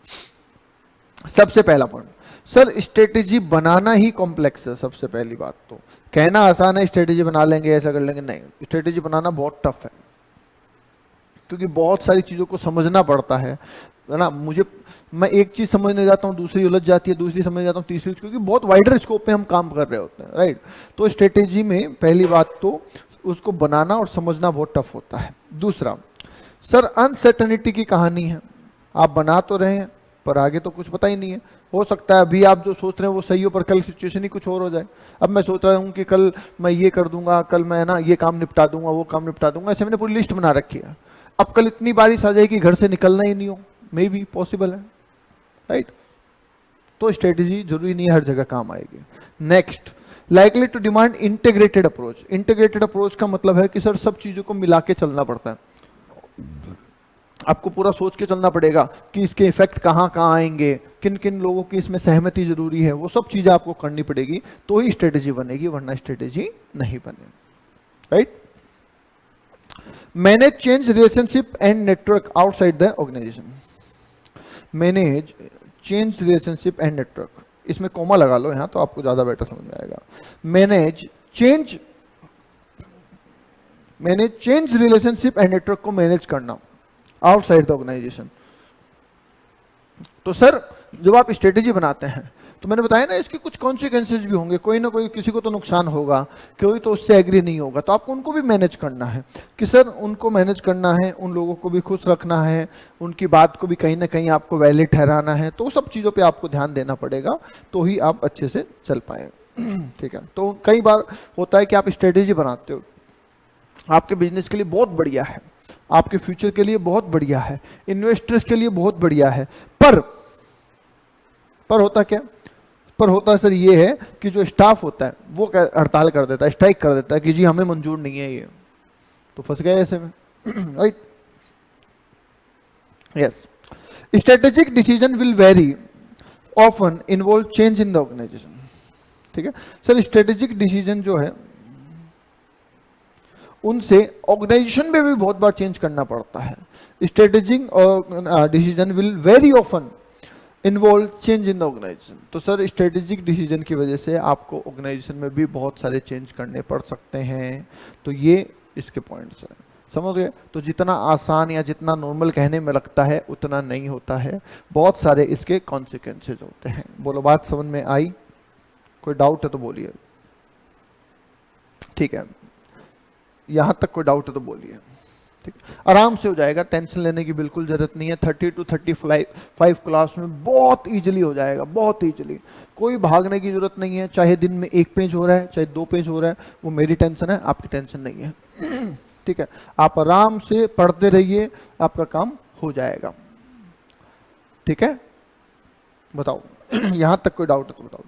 Speaker 1: सबसे पहला पॉइंट, सर स्ट्रेटेजी बनाना ही कॉम्प्लेक्स है। सबसे पहली बात तो कहना आसान है स्ट्रेटेजी बना लेंगे ऐसा कर लेंगे, नहीं, स्ट्रेटेजी बनाना बहुत टफ है, क्योंकि बहुत सारी चीज़ों को समझना पड़ता है ना। मैं एक चीज़ समझने जाता हूँ दूसरी उलझ जाती है, दूसरी समझने जाता हूँ तीसरी, क्योंकि बहुत वाइडर स्कोप पे हम काम कर रहे होते हैं, राइट? तो स्ट्रेटेजी में पहली बात तो उसको बनाना और समझना बहुत टफ होता है। दूसरा, सर अनसर्टेनिटी की कहानी है, आप बना तो रहे हैं पर आगे तो कुछ पता ही नहीं है। हो सकता है अभी आप जो सोच रहे हैं वो सही हो पर कल सिचुएशन ही कुछ और हो जाए। अब मैं सोच रहा हूँ कि कल मैं ये कर दूंगा, कल मैं ना ये काम निपटा दूंगा, वो काम निपटा दूंगा, ऐसे मैंने पूरी लिस्ट बना रखी है। अब कल इतनी बारिश आ जाएगी घर से निकलना ही नहीं हो, मे बी पॉसिबल है, राइट? तो स्ट्रेटेजी जरूरी नहीं है हर जगह काम आएगी। Next, likely to demand integrated approach. Integrated approach का मतलब है कि सर सब चीजों को मिला के चलना पड़ता है, आपको पूरा सोच के चलना पड़ेगा कि इसके इफेक्ट कहाँ कहाँ आएंगे, किन किन लोगों की इसमें सहमति जरूरी है, वो सब चीजें आपको करनी पड़ेगी तो ही स्ट्रेटेजी बनेगी, वरना स्ट्रेटेजी नहीं बनेगी, right? Manage change relationship and network outside the organization. Manage change relationship and network, इसमें कोमा लगा लो यहां तो आपको ज्यादा बेटर समझ में आएगा। Manage change relationship and network को मैनेज करना आउटसाइड द ऑर्गेनाइजेशन। तो सर जब आप स्ट्रेटेजी बनाते हैं तो मैंने बताया ना इसके कुछ कॉन्सिक्वेंसेज भी होंगे, कोई ना कोई किसी को तो नुकसान होगा, कोई तो उससे एग्री नहीं होगा, तो आपको उनको भी मैनेज करना है कि सर उनको मैनेज करना है, उन लोगों को भी खुश रखना है, उनकी बात को भी कहीं ना कहीं आपको वैलिड ठहराना है, तो सब चीज़ों पे आपको ध्यान देना पड़ेगा तो ही आप अच्छे से चल पाए। ठीक है, तो कई बार होता है कि आप स्ट्रेटेजी बनाते हो, आपके बिजनेस के लिए बहुत बढ़िया है, आपके फ्यूचर के लिए बहुत बढ़िया है, इन्वेस्टर्स के लिए बहुत बढ़िया है, पर होता क्या, पर होता सर ये है कि जो स्टाफ होता है वो हड़ताल कर देता है, स्ट्राइक कर देता है कि जी हमें मंजूर नहीं है ये, तो फंस गए ऐसे में, right? Yes. Strategic decision will very often involve change in the organization. ठीक है सर, स्ट्रेटेजिक डिसीजन जो है उनसे ऑर्गेनाइजेशन में भी बहुत बार चेंज करना पड़ता है। Strategic decision will very often involve change in the organization. तो सर स्ट्रेटेजिक डिसीजन की वजह से आपको ऑर्गेनाइजेशन में भी बहुत सारे चेंज करने पड़ सकते हैं, तो ये इसके पॉइंट्स हैं, समझ गए? तो जितना आसान या जितना नॉर्मल कहने में लगता है उतना नहीं होता है, बहुत सारे इसके कॉन्सिक्वेंसेज होते हैं। बोलो बात समझ में आई? कोई डाउट है तो बोलिए। ठीक है, यहां तक कोई डाउट है तो बोलिए। ठीक, आराम से हो जाएगा, टेंशन लेने की बिल्कुल जरूरत नहीं है। 30 to 35 क्लास में बहुत इजीली हो जाएगा, बहुत इजीली, कोई भागने की जरूरत नहीं है। चाहे दिन में 1 पेज हो रहा है चाहे 2 पेज हो रहा है, वो मेरी टेंशन है, आपकी टेंशन नहीं है। ठीक है, आप आराम से पढ़ते रहिए, आपका काम हो जाएगा। ठीक है, बताओ यहां तक कोई डाउट है तो बताओ।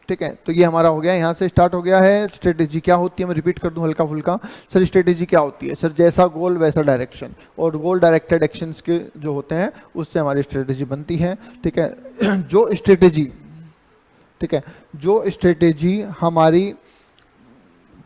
Speaker 1: ठीक है, तो ये हमारा हो गया, यहाँ से स्टार्ट हो गया है। स्ट्रेटेजी क्या होती है मैं रिपीट कर दूं हल्का फुल्का। सर स्ट्रेटेजी क्या होती है? सर जैसा गोल वैसा डायरेक्शन, और गोल डायरेक्टेड एक्शंस के जो होते हैं उससे हमारी स्ट्रेटेजी बनती है। ठीक है, जो स्ट्रेटेजी हमारी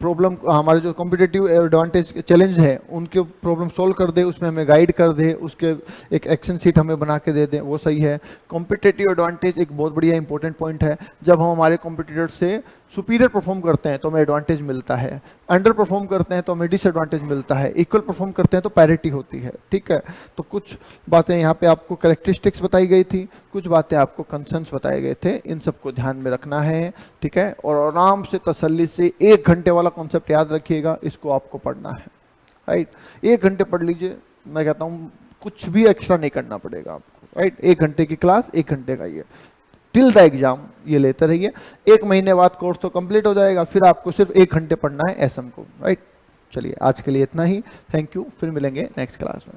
Speaker 1: प्रॉब्लम, हमारे जो कॉम्पिटिटिव एडवांटेज चैलेंज है उनके प्रॉब्लम सोल्व कर दे, उसमें हमें गाइड कर दे, उसके एक एक्शन सीट हमें बना के दे दे, वो सही है। कॉम्पिटिटिव एडवांटेज एक बहुत बढ़िया इंपॉर्टेंट पॉइंट है। जब हम हमारे कॉम्पिटिटर से सुपीरियर परफॉर्म करते हैं तो हमें एडवांटेज मिलता है, अंडर परफॉर्म करते हैं तो हमें डिसएडवांटेज मिलता है, इक्वल परफॉर्म करते हैं तो पैरिटी होती है। ठीक है, तो कुछ बातें यहाँ पे आपको कैरेक्टरिस्टिक्स बताई गई थी, कुछ बातें आपको कंसर्न्स बताए गए थे, इन सबको ध्यान में रखना है। ठीक है, और आराम से तसल्ली से 1 घंटे वाला कॉन्सेप्ट याद रखिएगा, इसको आपको पढ़ना है, राइट? 1 घंटे पढ़ लीजिए, मैं कहता हूँ कुछ भी एक्स्ट्रा नहीं करना पड़ेगा आपको। राइट, 1 घंटे की क्लास, 1 घंटे का ये टिल द एग्जाम ये लेते रहिए। 1 महीने बाद कोर्स तो कंप्लीट हो जाएगा, फिर आपको सिर्फ 1 घंटे पढ़ना है एसएम को, राइट। चलिए आज के लिए इतना ही, थैंक यू, फिर मिलेंगे नेक्स्ट क्लास में।